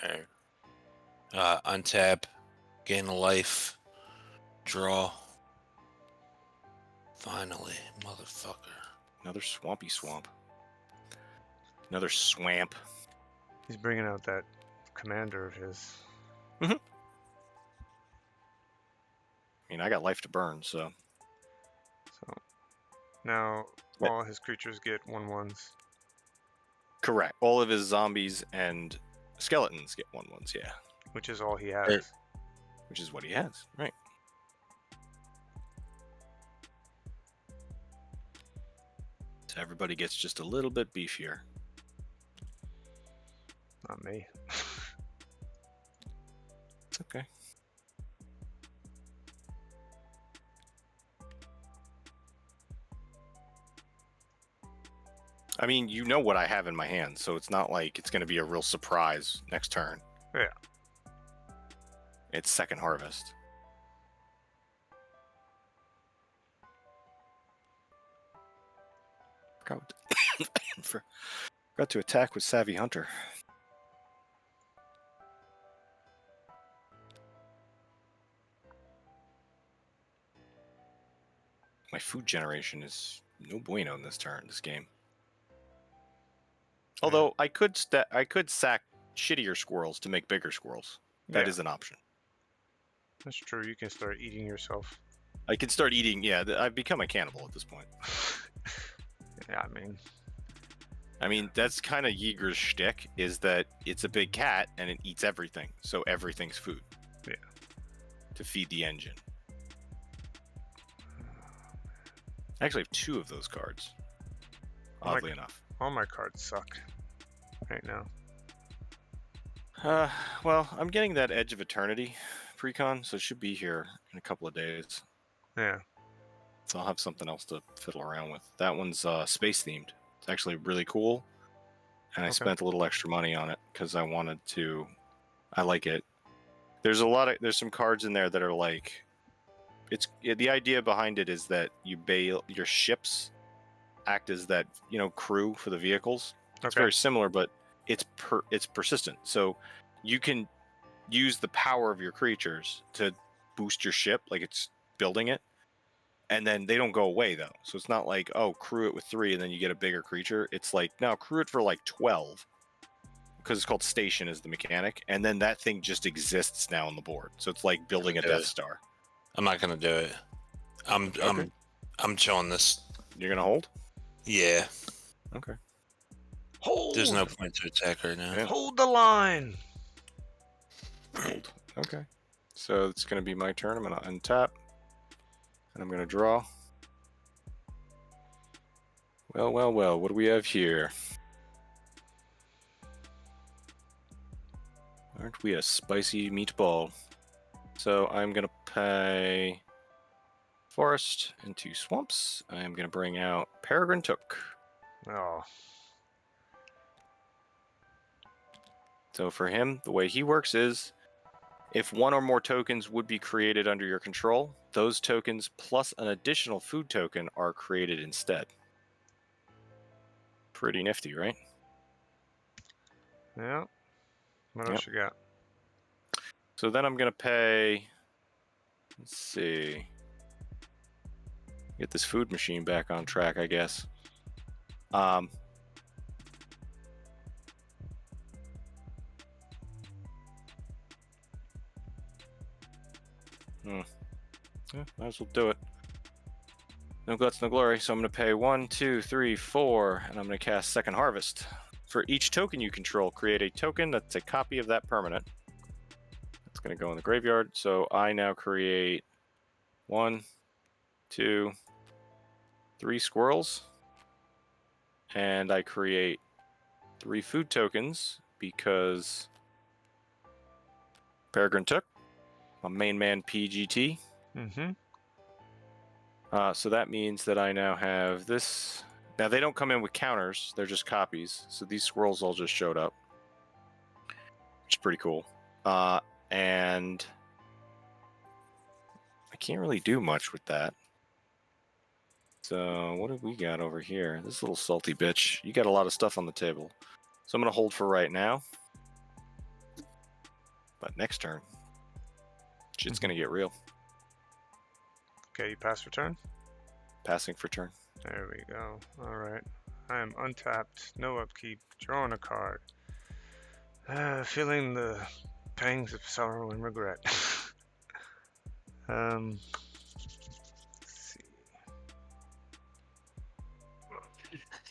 Alright. Untap, gain a life, draw. Finally, motherfucker. Another swampy swamp. Another swamp. He's bringing out that commander of his. I mean, I got life to burn, so So now Yep. all his creatures get 1/1s. correct. All of his zombies and skeletons get 1/1s, yeah, Which is all he has. Right. which is what he has, right? So everybody gets just a little bit beefier. Not me. It's okay. I mean, you know what I have in my hand, so it's not like it's going to be a real surprise next turn. Yeah. It's second harvest. Forgot to attack with Savvy Hunter. My food generation is no bueno in this game. Although I could sack shittier squirrels to make bigger squirrels. That is an option. That's true. You can start eating yourself. I can start eating. Yeah, I've become a cannibal at this point. Yeah, I mean that's kind of Yeager's shtick, is that it's a big cat and it eats everything, so everything's food. Yeah. To feed the engine. I actually have 2 of those cards. Oddly enough. All my cards suck right now. Well, I'm getting that Edge of Eternity precon, so it should be here in a couple of days. Yeah. So I'll have something else to fiddle around with. That one's space themed. It's actually really cool, and I spent a little extra money on it because I wanted to. I like it. There's some cards in there that are like, the idea behind it is that your ships act as that crew for the vehicles. It's very similar, but it's persistent. So you can use the power of your creatures to boost your ship, like it's building it, and then they don't go away though. So it's not like, oh, crew it with 3 and then you get a bigger creature. It's like, now crew it for like 12, because it's called station is the mechanic, and then that thing just exists now on the board. So it's like building a Death Star. I'm not gonna do it. I'm chilling this. You're gonna hold? Yeah. Okay. Hold. There's no point to attack right now. Yeah. Hold the line. Hold. Okay. So it's gonna be my turn. I'm gonna untap, and I'm gonna draw. Well, well, well. What do we have here? Aren't we a spicy meatball? So I'm gonna pay forest and 2 swamps. I'm gonna bring out Peregrine Took. Oh. So for him, the way he works is, if 1 or more tokens would be created under your control, those tokens plus an additional food token are created instead. Pretty nifty, right? Yeah. What else you got? So then I'm gonna pay. Let's see. Get this food machine back on track, I guess. Yeah, might as well do it. No guts, no glory. So I'm going to pay 1, 2, 3, 4, and I'm going to cast Second Harvest. For each token you control, create a token that's a copy of that permanent. That's going to go in the graveyard. So I now create 1, 2, 3 squirrels. And I create 3 food tokens because Peregrine Took, my main man PGT. Mm-hmm. So that means that I now have this. Now they don't come in with counters; they're just copies. So these squirrels all just showed up, which is pretty cool. And I can't really do much with that. So what have we got over here? This little salty bitch. You got a lot of stuff on the table. So I'm gonna hold for right now. But next turn, shit's gonna get real. Okay, you pass for turn? Passing for turn. There we go. Alright. I am untapped, no upkeep, drawing a card. Feeling the pangs of sorrow and regret. Let's see.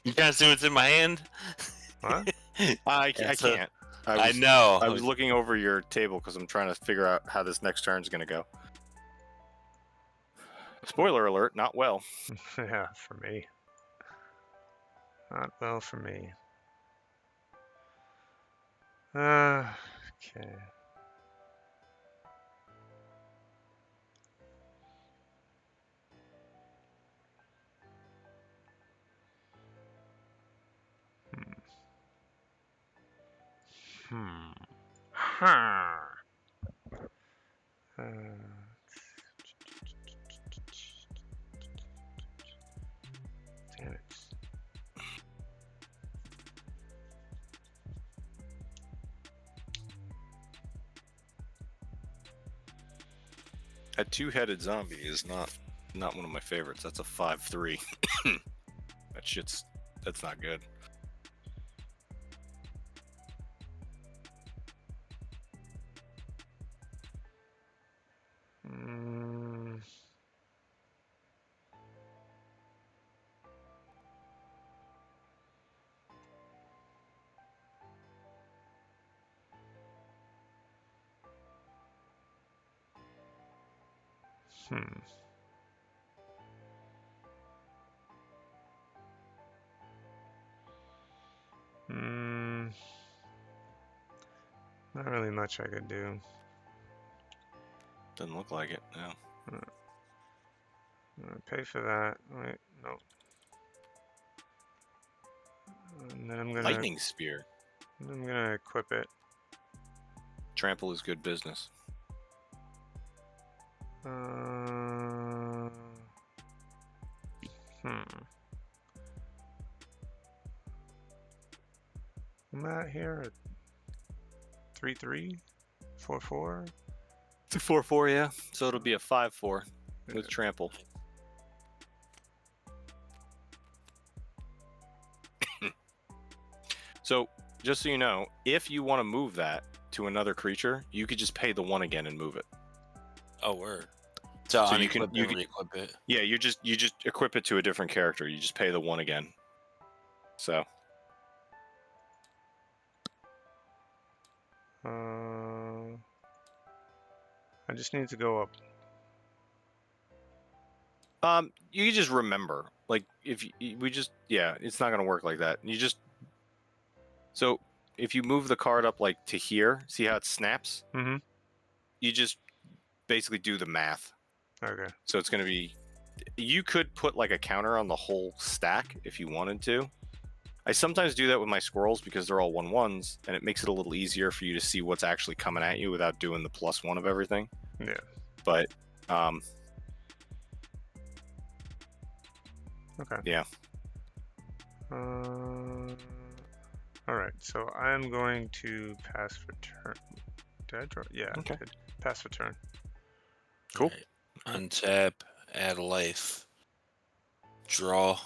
You guys see what's in my hand? What? I can't. I know. I was looking over your table because I'm trying to figure out how this next turn is going to go. Spoiler alert, not well. Yeah, for me. Not well for me. Okay. Huh. Damn it. A two-headed zombie is not one of my favorites. That's a 5/3. That's not good. Mm. Hmm. Hmm. Not really much I could do. Doesn't look like it. No. I'm gonna pay for that. Wait, no. And then Lightning spear. I'm gonna equip it. Trample is good business. Hmm. I'm at here at 3/3, 4/4. It's a 4/4, yeah. So it'll be a 5/4 with trample. So, just so you know, if you want to move that to another creature, you could just pay the 1 again and move it. Oh, word. So So you you can re-equip it. Yeah, you just equip it to a different character. You just pay the 1 again. So I just need to go up. you can just remember, like, if we just, yeah, it's not gonna work like that. You just, so if you move the card up like to here, see how it snaps? Mm-hmm. You just basically do the math. Okay. So it's gonna be, you could put like a counter on the whole stack if you wanted to. I sometimes do that with my squirrels because they're all 1/1s, and it makes it a little easier for you to see what's actually coming at you without doing the +1 of everything. Yeah. But Okay. yeah. All right. So I'm going to pass for turn. Did I draw? Yeah. Okay. I did. Pass for turn. Cool. Right. Untap, add life, draw.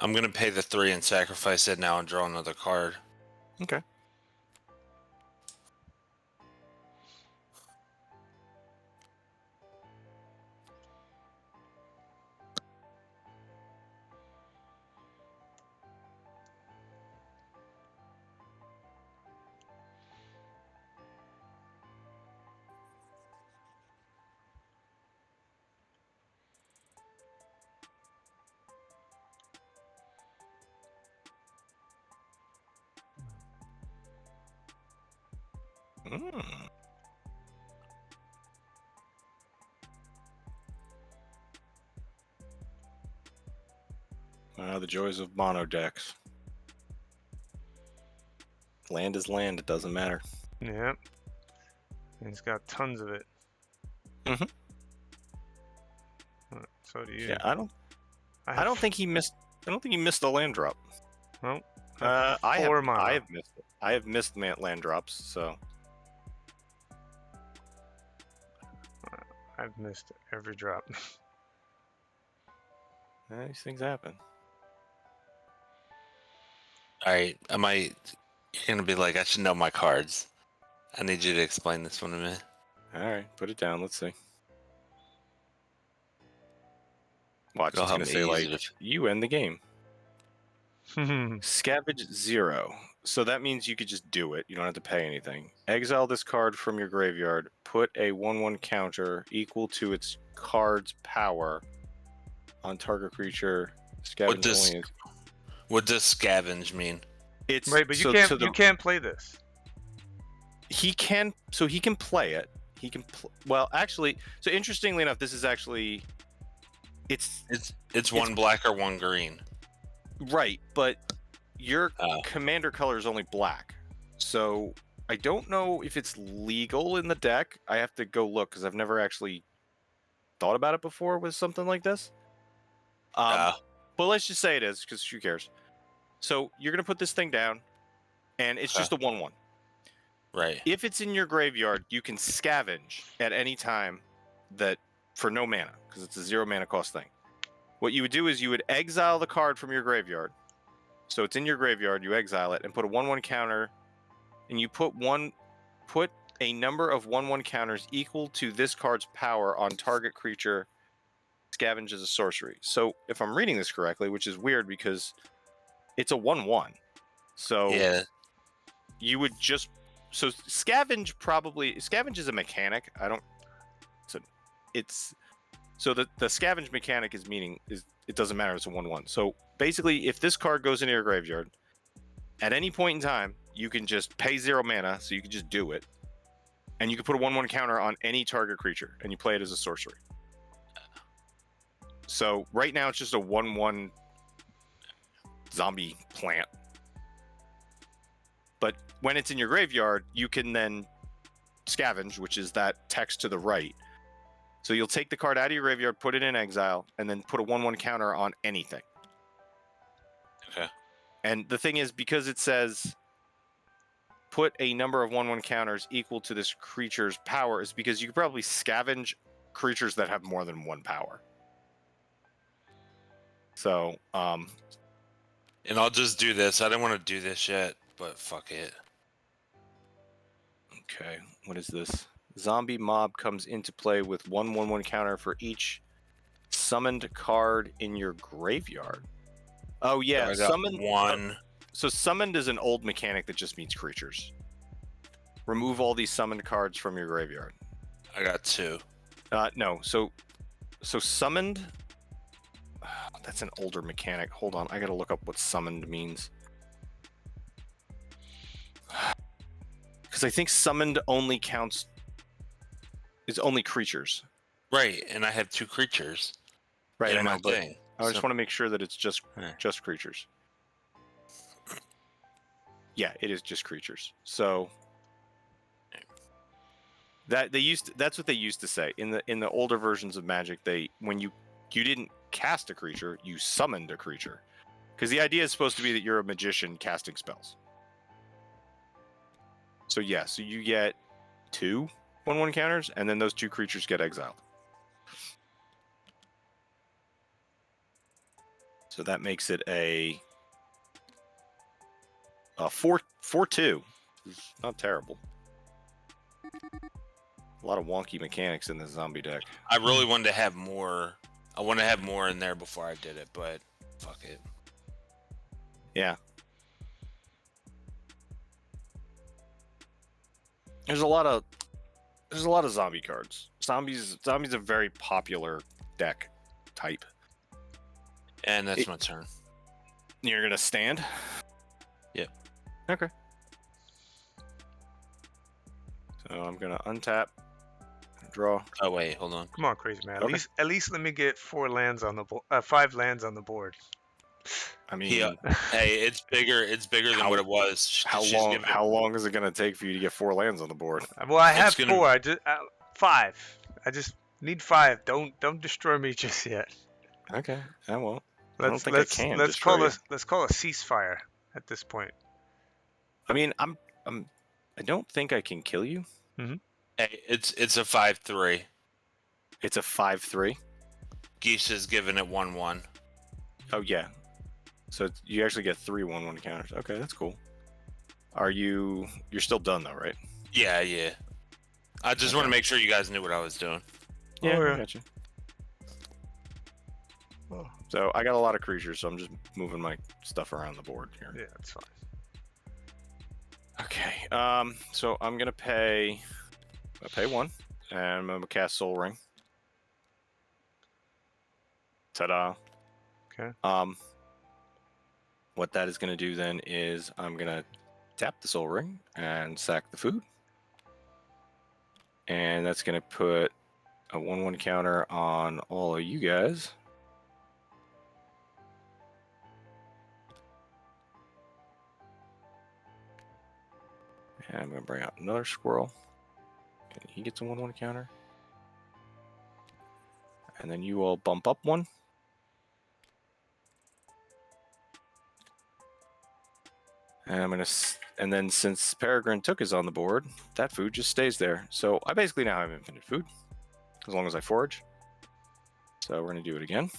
I'm gonna pay the 3 and sacrifice it now and draw another card. Okay. The joys of mono decks. Land is land, it doesn't matter. Yeah. And he's got tons of it. Mhm. So do you. Yeah, I don't think he missed the land drop. Well, I four mana. I have missed land drops, so I've missed every drop. these things happen. Alright, you're gonna be like, I should know my cards. I need you to explain this one to me. Alright, put it down, let's see. Watch, It'll it's help gonna me say use like, it. you end the game. Scavenge 0. So that means you could just do it. You don't have to pay anything. Exile this card from your graveyard. Put a 1/1 counter equal to its card's power on target creature. Scavenge What does scavenge mean? It's Right, but so you can't play this. he can play it. He can well, actually, so interestingly enough, this is actually It's 1 black or 1 green. right, but your commander color is only black. So I don't know if it's legal in the deck. I have to go look because I've never actually thought about it before with something like this. But let's just say it is, because who cares? So you're gonna put this thing down, and it's Okay. just a 1/1. Right. If it's in your graveyard, you can scavenge at any time that for no mana, because it's a 0 mana cost thing. What you would do is you would exile the card from your graveyard. So it's in your graveyard, you exile it, and put a 1/1 counter, and you put a number of 1/1 counters equal to this card's power on target creature scavenge as a sorcery. So if I'm reading this correctly, which is weird because it's a 1/1. So Yeah. you would just scavenge is a mechanic. So the scavenge mechanic is it doesn't matter, it's a 1/1. So basically if this card goes into your graveyard at any point in time, you can just pay 0 mana, so you can just do it. And you can put a 1/1 counter on any target creature and you play it as a sorcery. So right now it's just a 1/1 zombie plant. But when it's in your graveyard, you can then scavenge, which is that text to the right. So you'll take the card out of your graveyard, put it in exile, and then put a 1/1 counter on anything. Okay. And the thing is, because it says put a number of 1/1 counters equal to this creature's power, is because you could probably scavenge creatures that have more than 1 power. So, And I'll just do this. I didn't want to do this yet, but fuck it. okay, what is this? Zombie mob comes into play with 1/1 counter for each summoned card in your graveyard. Oh yeah, So I got summoned. one. So summoned is an old mechanic that just means creatures. Remove all these summoned cards from your graveyard. I got 2. No, so summoned. That's an older mechanic. Hold on, I gotta look up what summoned means. Because I think summoned only counts is only creatures. Right, and I have 2 creatures. Right, I in know, my but thing. I just want to make sure that it's just Yeah. creatures. Yeah, it is just creatures. So that's what they used to say in the older versions of Magic. When you didn't cast a creature, you summoned a creature, because the idea is supposed to be that you're a magician casting spells. So yeah, so you get 2 1/1 counters, and then those 2 creatures get exiled. So that makes it a 4/2. It's not terrible. A lot of wonky mechanics in this zombie deck. I really wanted to have more. I want to have more in there before I did it, but fuck it. Yeah. There's a lot of zombie cards. Zombies a very popular deck type. And that's my turn. You're gonna stand? Yep. Okay. So I'm gonna untap, draw. Oh wait, hold on. Come on, crazy man. Okay. At least let me get 4 lands on the 5 lands on the board. I mean, Yeah. Hey, it's bigger. It's bigger than what it was. how long is it gonna take for you to get 4 lands on the board? Well, I have gonna- 4. I just 5. I just need 5. Don't destroy me just yet. Okay, I won't. Let's I can destroy you. let's call a ceasefire at this point. I mean, I don't think I can kill you. Hey, it's a 5/3. It's a 5/3. Geese is giving it 1/1. Oh yeah. So you actually get 3 1/1 counters. Okay, that's cool. You're still done though, right? Yeah, yeah. I just want to make sure you guys knew what I was doing. Yeah, Oh, yeah. I got you. Oh, So I got a lot of creatures, so I'm just moving my stuff around the board here. yeah, that's fine. Okay. So I'm gonna pay 1, and I'm gonna cast Soul Ring. Ta-da. Okay. What that is gonna do then is I'm gonna tap the Soul Ring and sack the food, and that's gonna put a 1/1 counter on all of you guys. And I'm going to bring out another squirrel. And he gets a 1/1 counter. And then you all bump up one. And I'm gonna, and then since Peregrine Took is on the board, that food just stays there. So I basically now have infinite food, as long as I forage. So we're gonna do it again.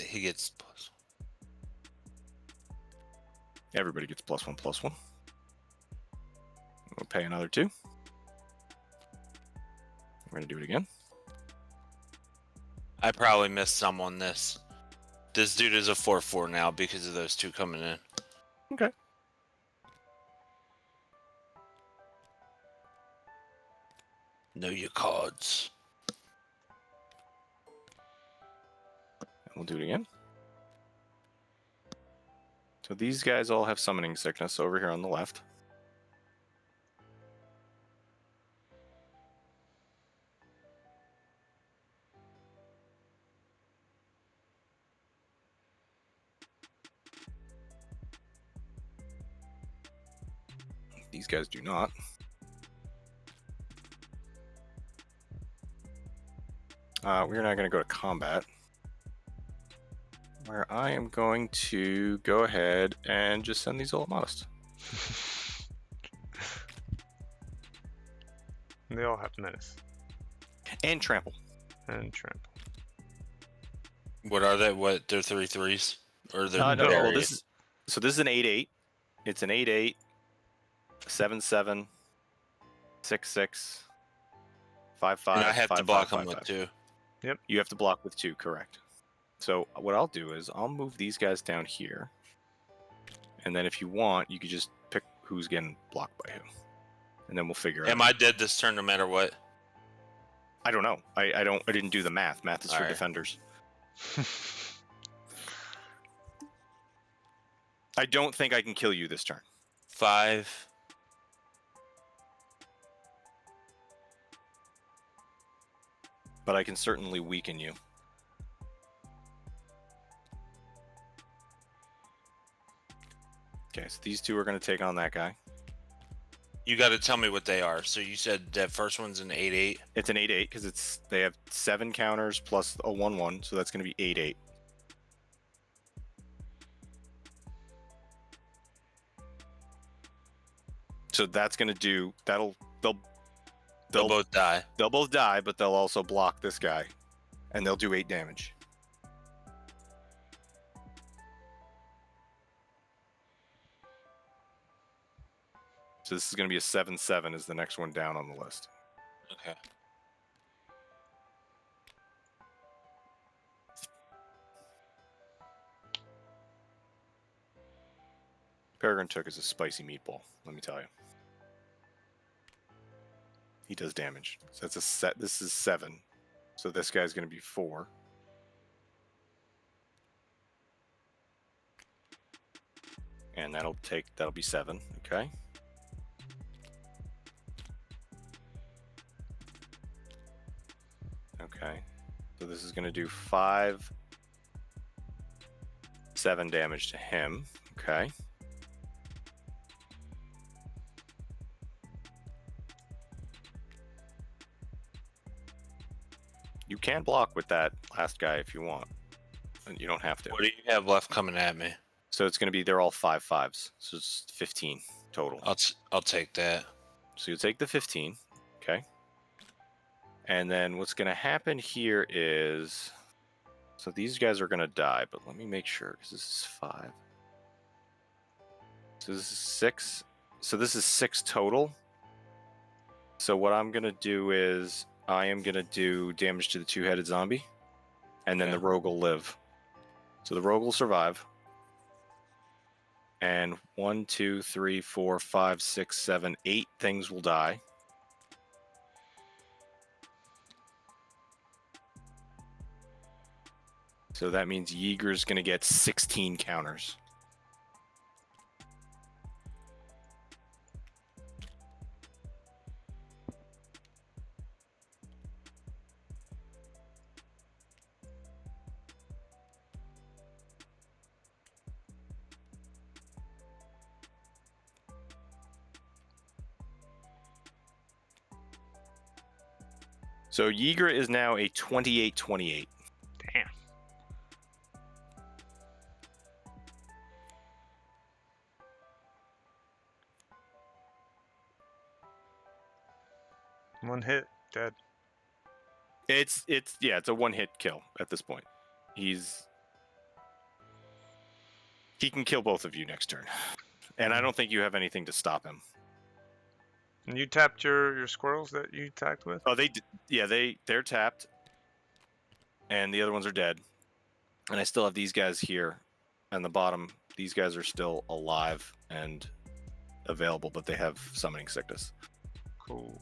He gets plus. Everybody gets +1/+1. We'll pay another 2. We're gonna do it again. I probably missed some on this. This dude is a 4/4 now because of those 2 coming in. Okay. Know your cards. And we'll do it again. So these guys all have summoning sickness over here on the left. These guys do not. We're not going to go to combat. Where I am going to go ahead and just send these all at modest. They all have menace And trample. and trample. What are they? What? They're 3/3s? Or they're No, well, various? this is an 8/8. It's an 8/8, 7/7, 6/6, 5/5. And I have to 5/5, block them 5/5. with 2. You have to block with 2, correct. So what I'll do is I'll move these guys down here. And then if you want, you could just pick who's getting blocked by who. And then we'll figure out. Am I dead this turn no matter what? I don't know. I didn't do the math. Math is for Alright. defenders. I don't think I can kill you this turn. 5. But I can certainly weaken you. Okay, so these 2 are going to take on that guy. You got to tell me what they are. So you said that first one's an 8/8. It's an 8/8 because they have 7 counters plus a 1/1, so that's going to be 8/8. So that's going to do they'll They'll both die. They'll both die, but they'll also block this guy, and they'll do 8 damage. So this is going to be a 7/7 is the next one down on the list. Okay. Peregrine Took is a spicy meatball, let me tell you. He does damage. So that's a set. This is 7. So this guy's going to be 4. And that'll be 7, okay? Okay. So this is going to do 5, 7 damage to him, okay? You can block with that last guy if you want. And you don't have to. What do you have left coming at me? So it's going to be, they're all 5/5s. So it's 15 total. I'll take that. So you take the 15, okay? And then what's going to happen here is, so these guys are going to die, but let me make sure, because this is 5. So this is 6. So this is 6 total. So what I'm going to do is, I am going to do damage to the 2-headed zombie, and then Okay. the rogue will live. So the rogue will survive. And 1, 2, 3, 4, 5, 6, 7, 8 things will die. So that means Yeager's going to get 16 counters. So Yigra is now a 28-28. Damn. One hit, dead. It's a one-hit kill at this point. He can kill both of you next turn, and I don't think you have anything to stop him. And you tapped your squirrels that you attacked with? Oh, they're tapped, and the other ones are dead. And I still have these guys here, on the bottom. These guys are still alive and available, but they have summoning sickness. Cool.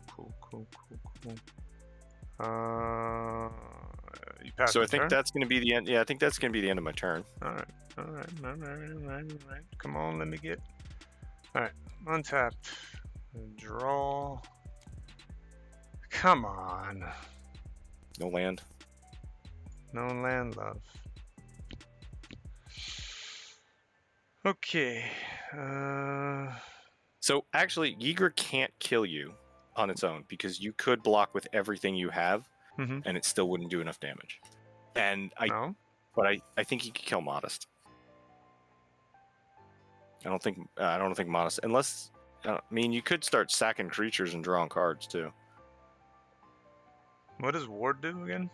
You passed. So I your think turn? that's going to be the end. Yeah, I think that's going to be the end of my turn. All right. Come on, let me get. All right, untapped. Draw. Come on. No land. No land love. Okay. So actually, Yigra can't kill you on its own because you could block with everything you have, Mhm. and it still wouldn't do enough damage. And No. I think he could kill Modest. I don't think Modest, unless I mean you could start sacking creatures and drawing cards too. What does Ward do again?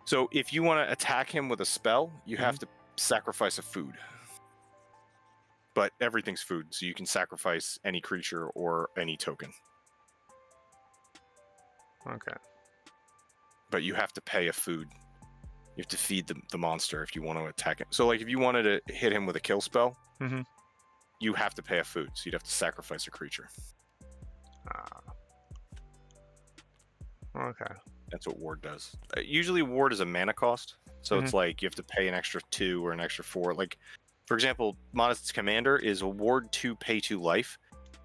So if you want to attack him with a spell, you have to sacrifice a food. But everything's food, so you can sacrifice any creature or any token. Okay. But you have to pay a food. You have to feed the monster if you want to attack it. So like if you wanted to hit him with a kill spell, Mhm. you have to pay a food, so you'd have to sacrifice a creature. Okay. That's what Ward does. Usually Ward is a mana cost, so it's like you have to pay an extra 2 or an extra 4. Like, for example, Modest's Commander is a Ward 2 pay 2 life.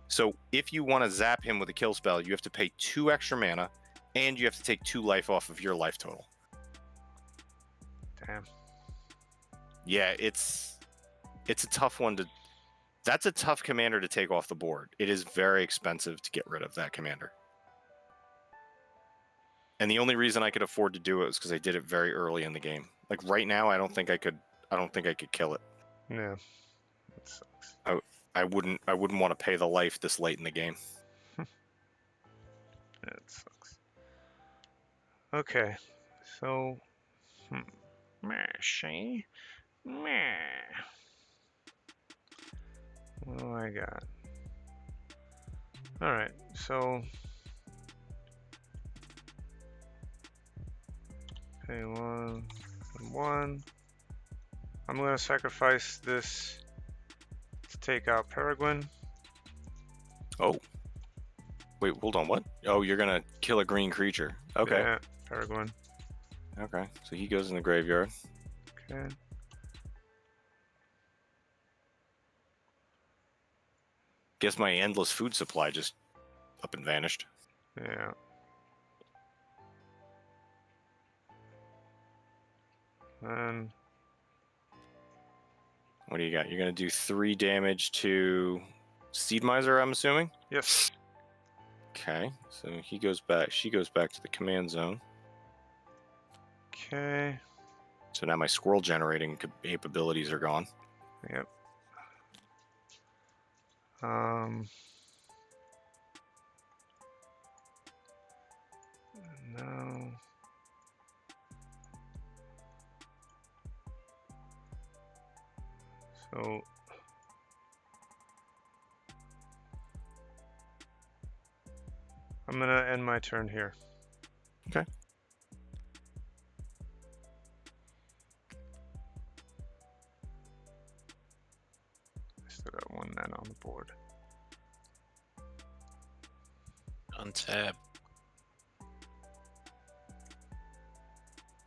So if you want to zap him with a kill spell, you have to pay 2 extra mana, and you have to take 2 life off of your life total. Damn. Yeah, it's a tough one to. That's a tough commander to take off the board. It is very expensive to get rid of that commander. And the only reason I could afford to do it was because I did it very early in the game. Like right now, I don't think I could kill it. Yeah. That sucks. I wouldn't want to pay the life this late in the game. That sucks. Okay. So. Mashy. Meh. What do I got? Alright, so. Pay 1 and 1. I'm gonna sacrifice this to take out Peregrine. Oh. Wait, hold on, what? Oh, you're gonna kill a green creature. Okay. Yeah, Peregrine. Okay, so he goes in the graveyard. Okay. Guess my endless food supply just up and vanished. Yeah. And What do you got? You're gonna do 3 damage to Seed Miser, I'm assuming? yes. Okay, so she goes back to the command zone. Okay. So now my squirrel generating capabilities are gone. Yep. No. So I'm gonna end my turn here. Okay. I still got 1 mana on the board. Untap.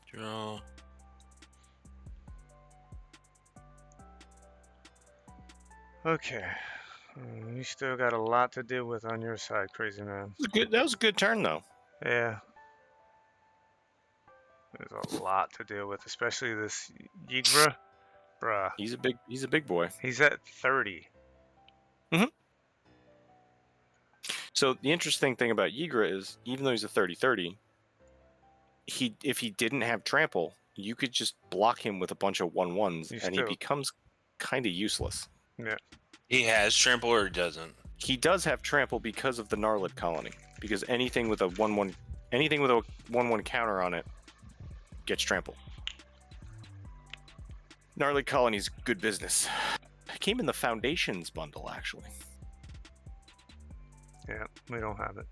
Draw. Okay. You still got a lot to deal with on your side, Krazymann. That was a good turn, though. Yeah. There's a lot to deal with, especially this Yigra. Bruh. He's a big boy. He's at 30. So the interesting thing about Yigra is, even though he's a 30-30, if he didn't have trample, you could just block him with a bunch of 1/1s, and he becomes kind of useless. Yeah. He has trample or he doesn't? He does have trample because of the Gnarlid colony. Because anything with a 1/1 counter on it gets trample. Gnarlid colony's good business. It came in the Foundations bundle, actually. Yeah, we don't have it.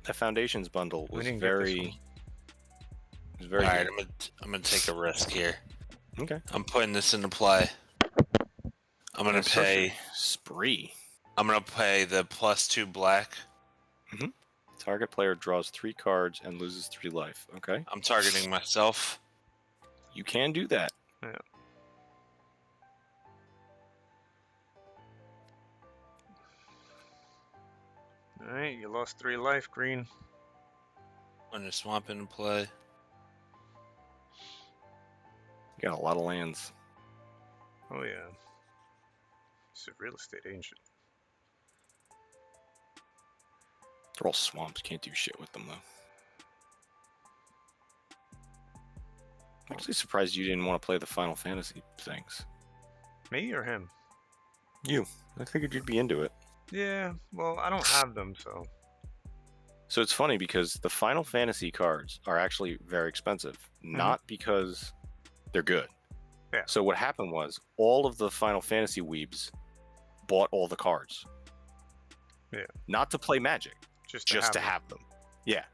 The Foundations bundle was All very Alright, good. I'm gonna take a risk here. Okay. I'm putting this into play. I'm gonna pay spree. I'm gonna pay the +2 black. Target player draws 3 cards and loses 3 life. Okay. I'm targeting myself. You can do that. Yeah. Alright, you lost 3 life, green. I'm gonna swamp into play. You got a lot of lands. Oh yeah. It's a real estate agent. They're all swamps. Can't do shit with them, though. I'm actually surprised you didn't want to play the Final Fantasy things. Me or him? You. I figured you'd be into it. Yeah, well, I don't have them, so. So it's funny because the Final Fantasy cards are actually very expensive. Not because they're good. Yeah. So what happened was all of the Final Fantasy weebs bought all the cards. Yeah. Not to play Magic. Just to have them. Yeah.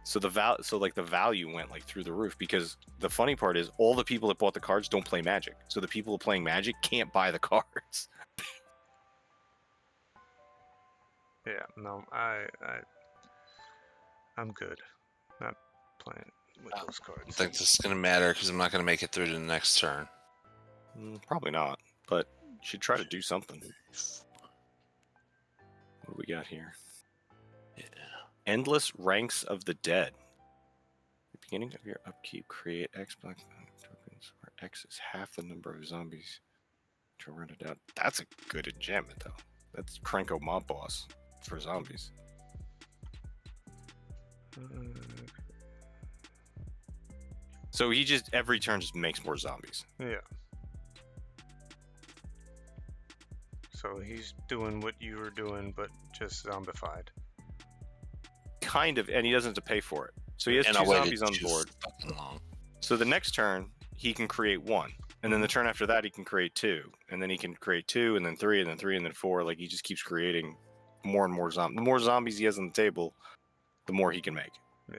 So the value went like through the roof because the funny part is all the people that bought the cards don't play Magic. So the people playing Magic can't buy the cards. Yeah, no, I'm good. Not playing with those I cards. don't think this is gonna matter because I'm not gonna make it through to the next turn. Probably not, but you should try to do something. What do we got here? Yeah. Endless Ranks of the Dead. At the beginning of your upkeep, create X black tokens where X is half the number of zombies to run it out. That's a good enchantment, though. That's Krenko Mob Boss for zombies. So he just every turn just makes more zombies. Yeah. So he's doing what you were doing, but just zombified. Kind of, and he doesn't have to pay for it. So he has And 2 I waited zombies on too board. fucking long. So the next turn, he can create 1. And then the turn after that, he can create 2. And then he can create 2, and then 3, and then 3, and then 4. Like, he just keeps creating more and more zombies. The more zombies he has on the table, the more he can make. Yeah.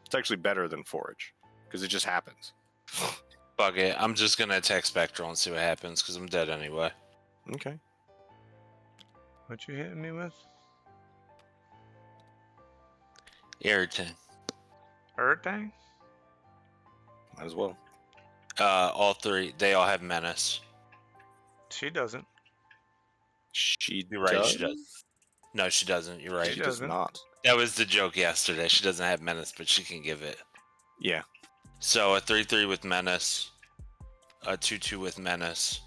It's actually better than Forage, because it just happens. Fuck it. I'm just gonna attack Spectral and see what happens because I'm dead anyway. Okay. What you hitting me with? Irritant. Everything? Might as well. All 3. They all have menace. She doesn't. She You're right. does? She does. No, she doesn't. You're right. She does doesn't. not. That was the joke yesterday. She doesn't have menace, but she can give it. Yeah. So a 3/3 with menace, a 2/2 with menace.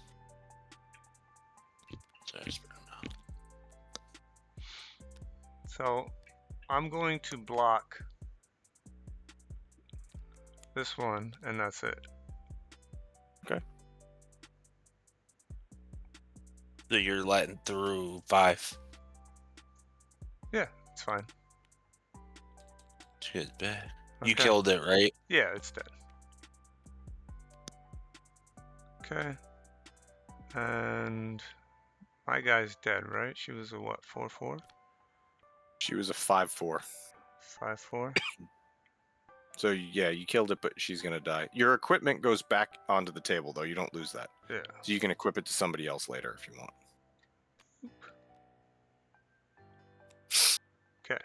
So I'm going to block this one, and that's it. So you're letting through 5. Yeah, it's fine. She is bad. You Okay. killed it, right? Yeah, it's dead. Okay. And my guy's dead, right? She was a what, 4/4? She was a 5/4. 5/4? So yeah, you killed it, but she's gonna die. Your equipment goes back onto the table, though. You don't lose that. Yeah. So you can equip it to somebody else later if you want. Okay.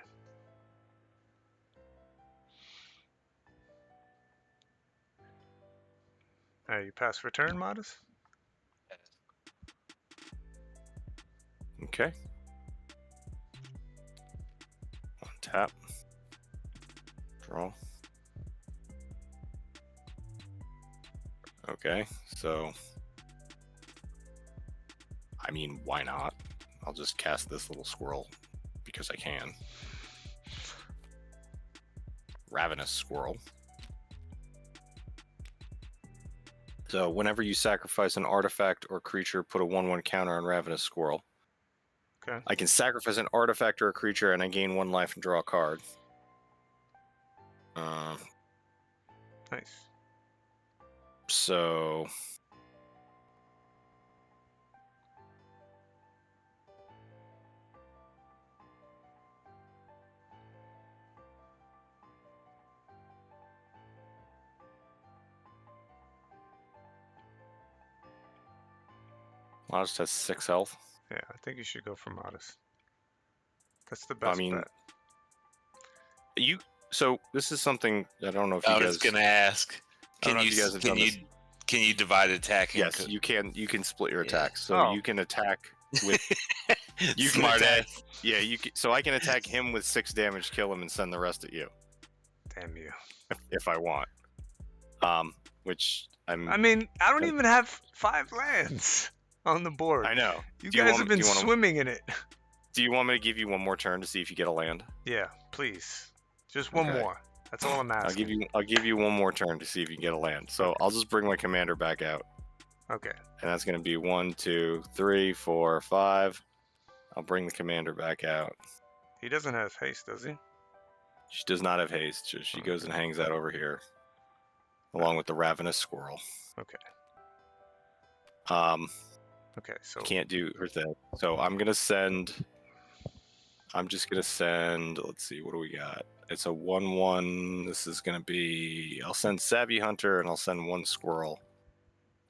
You pass for turn, Modest? Okay. On tap. Draw. Okay, so I mean, why not? I'll just cast this little squirrel because I can. Ravenous Squirrel. So whenever you sacrifice an artifact or creature, put a 1/1 counter on Ravenous Squirrel. Okay. I can sacrifice an artifact or a creature, and I gain 1 life and draw a card. Nice. So Modest has 6 health. Yeah, I think you should go for Modest. That's the best bet. So this is something I don't know if I you was guys. gonna ask. I don't know if you guys have done this. Can you divide attacking? Yes, you can. You can split your Yeah. attacks, so Oh. you can attack with. You can Smart attack- ass. Yeah, you. Can, so I can attack him with 6 damage, kill him, and send the rest at you Damn you. if I want. Which I mean, I don't even have 5 lands on the board. I know. You Do you guys want- have been do you wanna- swimming in it. Do you want me to give you one more turn to see if you get a land? Yeah, please. Just one Okay. more. That's all I'm asking. I'll give you one more turn to see if you can get a land. So I'll just bring my commander back out, Okay. and that's gonna be 1, 2, 3, 4, 5. I'll bring the commander back out. He doesn't have haste, does he? She does not have haste. So she goes and hangs out over here, along with the ravenous squirrel. Okay. Okay, so Can't do her thing. So I'm just gonna send. Let's see, what do we got? It's a 1/1. This is gonna be. I'll send Savvy Hunter and I'll send 1 squirrel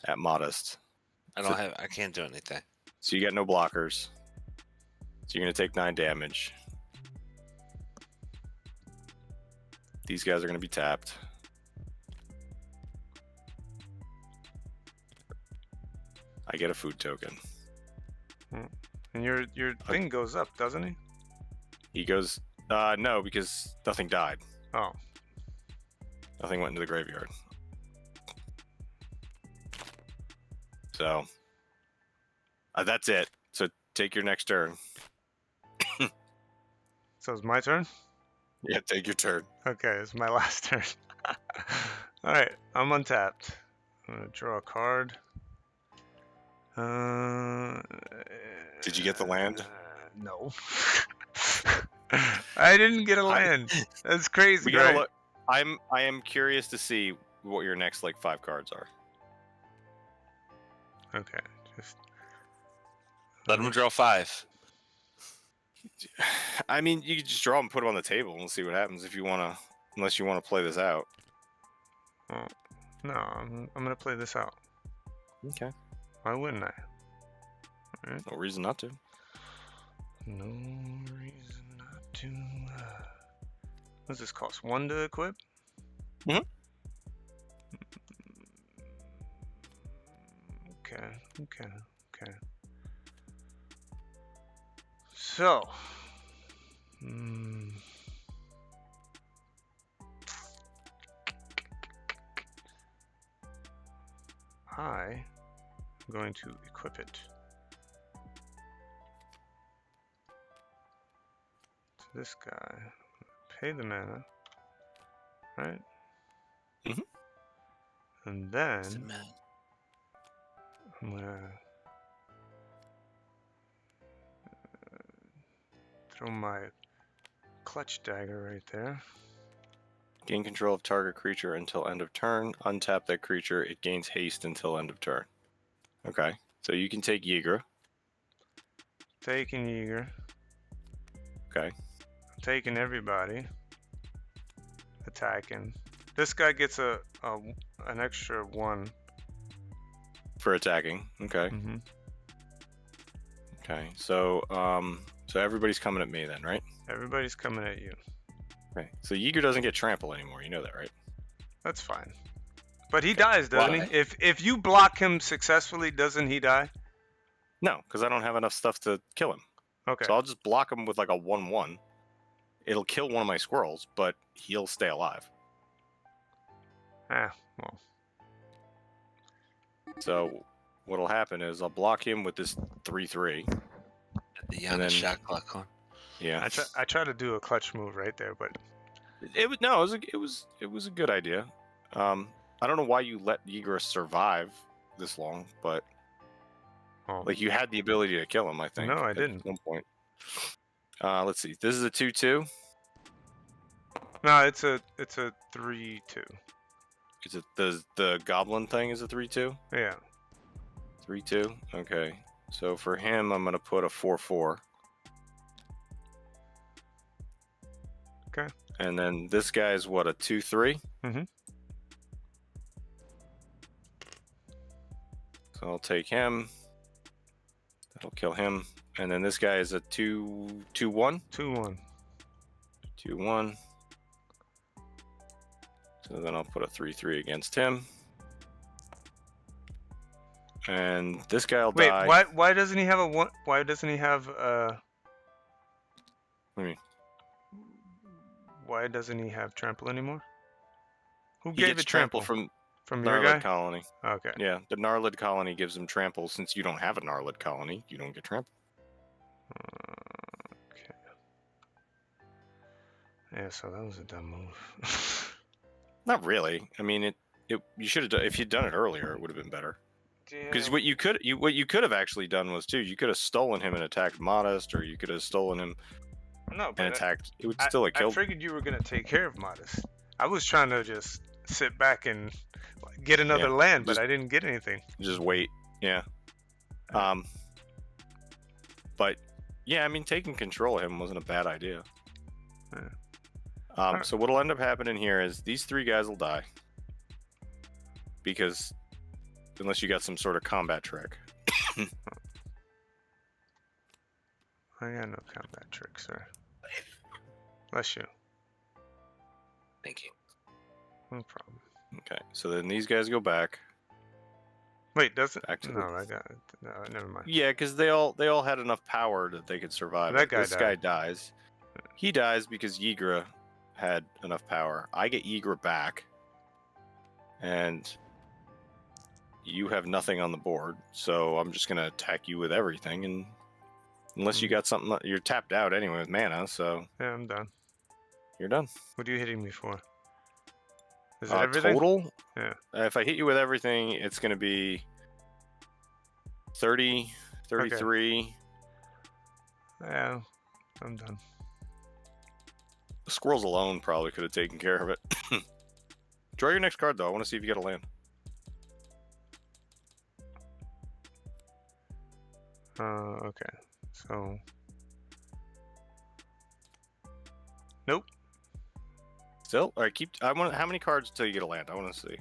at Modest. I can't do anything. So you got no blockers. So you're gonna take 9 damage. These guys are gonna be tapped. I get a food token. and your thing goes up, doesn't he? He goes. No, because nothing died. Oh. Nothing went into the graveyard. So that's it. So take your next turn. So it's my turn? Yeah, take your turn. Okay, it's my last turn. Alright, I'm untapped. I'm gonna draw a card. Did you get the land? No. I didn't get a land. That's crazy, We gotta right? look. I am curious to see what your next 5 cards are. Okay, just Let him draw 5. I mean, you can just draw them, put them on the table, and we'll see what happens if you wanna. Unless you want to play this out. no, I'm gonna play this out. Okay. Why wouldn't I? No reason not to. No reason not to. What does this cost? 1 to equip? Mhm. Okay. So. I'm going to equip it. To this guy. Pay the mana. Right? Mhm. And then I'm gonna throw my clutch dagger right there. Gain control of target creature until end of turn. Untap that creature. It gains haste until end of turn. Okay. So you can take Yeager. Taking Yeager. Okay. Taking everybody. Attacking. This guy gets an extra 1. For attacking. Okay. Mm-hmm. Okay. So so everybody's coming at me then, right? Everybody's coming at you. Okay. So Yeager doesn't get trample anymore. You know that, right? That's fine. But he dies, doesn't Why? he? If you block him successfully, doesn't he die? No, because I don't have enough stuff to kill him. Okay. So I'll just block him with a 1/1. It'll kill one of my squirrels, but he'll stay alive. Well. So what'll happen is I'll block him with this 3/3. The And then- shot clock on. Yeah. I try to do a clutch move right there, but It was a good idea. I don't know why you let Ygritte survive this long, but Oh, like you had the ability to kill him. I think. No, I at didn't. one point. Let's see. This is a 2/2. no, it's a 3-2. Is it the goblin thing? Is a 3/2? Yeah. 3/2. Okay. So for him, I'm gonna put a 4/4. Okay. And then this guy's what, a 2/3? Mhm. So I'll take him. That'll kill him. And then this guy is a 2/1. 2-1. 2/1. So then I'll put a 3/3 against him. And this guy'll Wait, die. why doesn't he have a one? Why doesn't he have What do you mean? Why doesn't he have trample anymore? Who He gave gets it trample? from From your guy? Gnarlid Colony. Okay. Yeah, the Gnarlid Colony gives him trample. Since you don't have a Gnarlid Colony, you don't get trample. Okay. Yeah, so that was a dumb move. Not really. I mean, it you should have done, if you'd done it earlier, it would have been better. Because Damn. what you could have actually done was too, you could have stolen him and attacked Modest, or you could have stolen him No, and but attacked. It would still have I killed. figured you were gonna take care of Modest. I was trying to just sit back and get another Yeah, land, but just- I didn't get anything. Just wait. Yeah. But yeah, I mean, taking control of him wasn't a bad idea. Yeah. So what'll end up happening here is these three guys will die because unless you got some sort of combat trick. I got no combat tricks, sir. Bless you. Thank you. No problem. Okay, so then these guys go back. Wait, does it? Back to No, I got it. No, never mind. Yeah, because they all had enough power that they could survive. That guy This guy dies. He dies because Ygritte had enough power. I get Ygritte back, and you have nothing on the board. So I'm just gonna attack you with everything, and unless you got something, you're tapped out anyway with mana. So Yeah, I'm done. you're done. What are you hitting me for? Is it everything? Total? Yeah. If I hit you with everything, it's gonna be 30, 33. Yeah, I'm done. The squirrels alone probably could have taken care of it. Draw your next card, though. I want to see if you get a land. Okay. So. Nope. Still? All right, keep. I want. How many cards until you get a land? I want to see.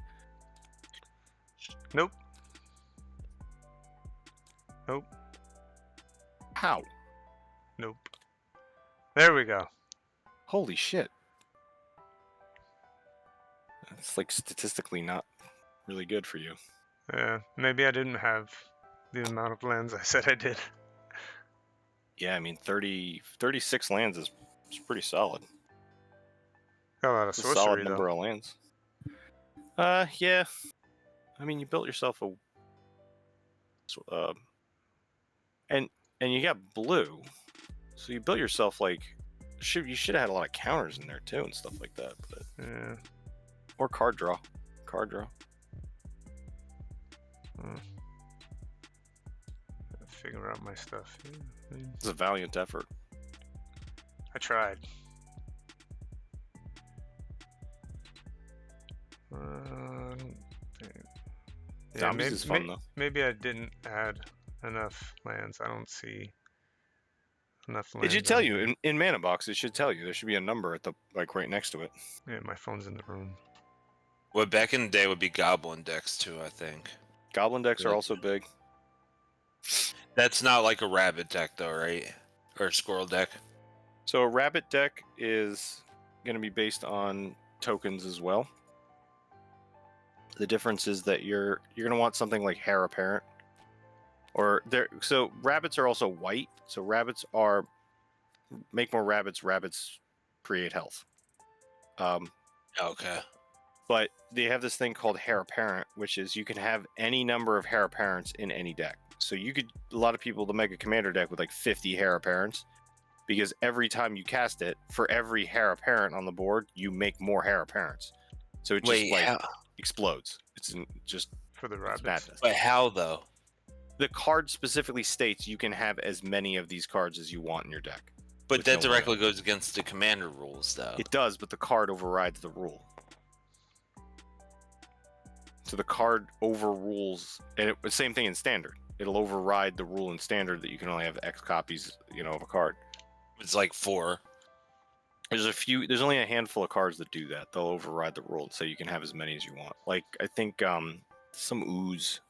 Nope. Nope. How? Nope. There we go. Holy shit. It's like statistically not really good for you. Yeah, maybe I didn't have the amount of lands I said I did. Yeah, I mean 36 lands is pretty solid. Got a lot of It's a sorcery solid though. number of lands. Yeah. I mean, you built yourself a and you got blue. So you built yourself like you should have had a lot of counters in there too and stuff like that, but Yeah. or card draw. Card draw. Figure out my stuff. Yeah, I mean, It's a valiant effort. I tried. Yeah, Zombies is fun though. maybe I didn't add enough lands. I don't see enough lands. It should tell you in mana box. It should tell you there should be a number at the like right next to it. Yeah, my phone's in the room. Well, back in the day would be goblin decks too, I think. Goblin decks are Yeah. also big. That's not like a rabbit deck though, right? Or a squirrel deck. So a rabbit deck is going to be based on tokens as well. The difference is that you're going to want something like Heir Apparent, or there. So rabbits are also white. So rabbits are make more rabbits. Rabbits create health. Okay. But they have this thing called Heir Apparent, which is you can have any number of Heir Apparents in any deck. So you could, a lot of people, they'll make a commander deck with like 50 Heir Apparents, because every time you cast it, for every heir apparent on the board, you make more heir apparents. So it just Wait, like how, explodes. It's just For the it's rabbits. madness. but how though? The card specifically states you can have as many of these cards as you want in your deck. But With that no directly limit. goes against the commander rules, though. It does, but the card overrides the rule. So the card overrules, and same thing in standard. It'll override the rule in standard that you can only have X copies, of a card. It's like 4. There's only a handful of cards that do that. They'll override the rule and say you can have as many as you want. Like I think some ooze.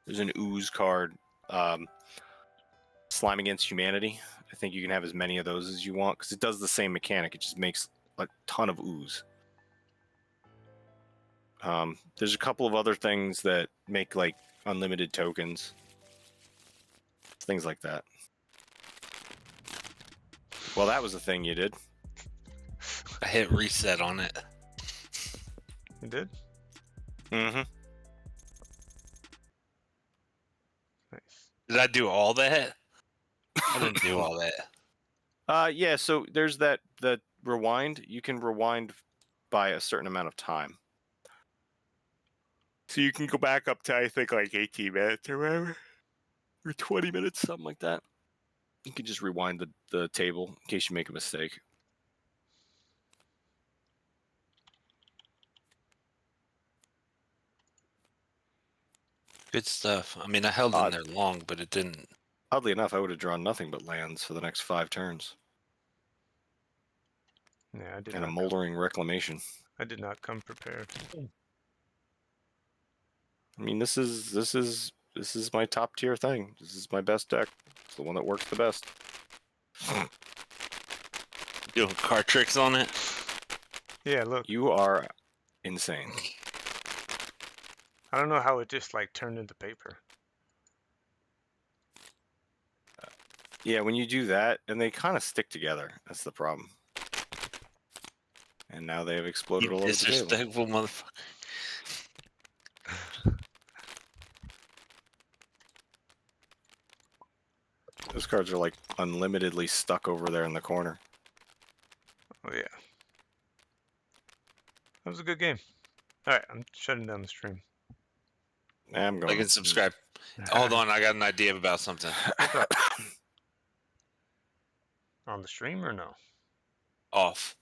There's an ooze card, Slime Against Humanity. I think you can have as many of those as you want because it does the same mechanic. It just makes a ton of ooze. There's a couple of other things that make like unlimited tokens, things like that. Well, that was the thing you did. I hit reset on it. You did? Mm-hmm. Nice. Did I do all that? I didn't do all that. Yeah. So there's the rewind. You can rewind by a certain amount of time. So you can go back up to I think like 18 minutes or whatever, or 20 minutes, something like that. You can just rewind the table in case you make a mistake. Good stuff. I mean, I held in there long, but it didn't. Oddly enough, I would have drawn nothing but lands for the next 5 turns. Yeah, I did. And a not moldering reclamation. I did not come prepared. I mean, this is my top tier thing. This is my best deck. It's the one that works the best. Doing card tricks on it. Yeah, look. You are insane. I don't know how it just like turned into paper. Yeah, when you do that, and they kind of stick together. That's the problem. And now they have exploded You all over the table. disrespectful motherfucker. Those cards are like unlimitedly stuck over there in the corner. Oh yeah. That was a good game. Alright, I'm shutting down the stream. I'm going. Like and subscribe. Hold on, I got an idea about something. On the stream or no? Off.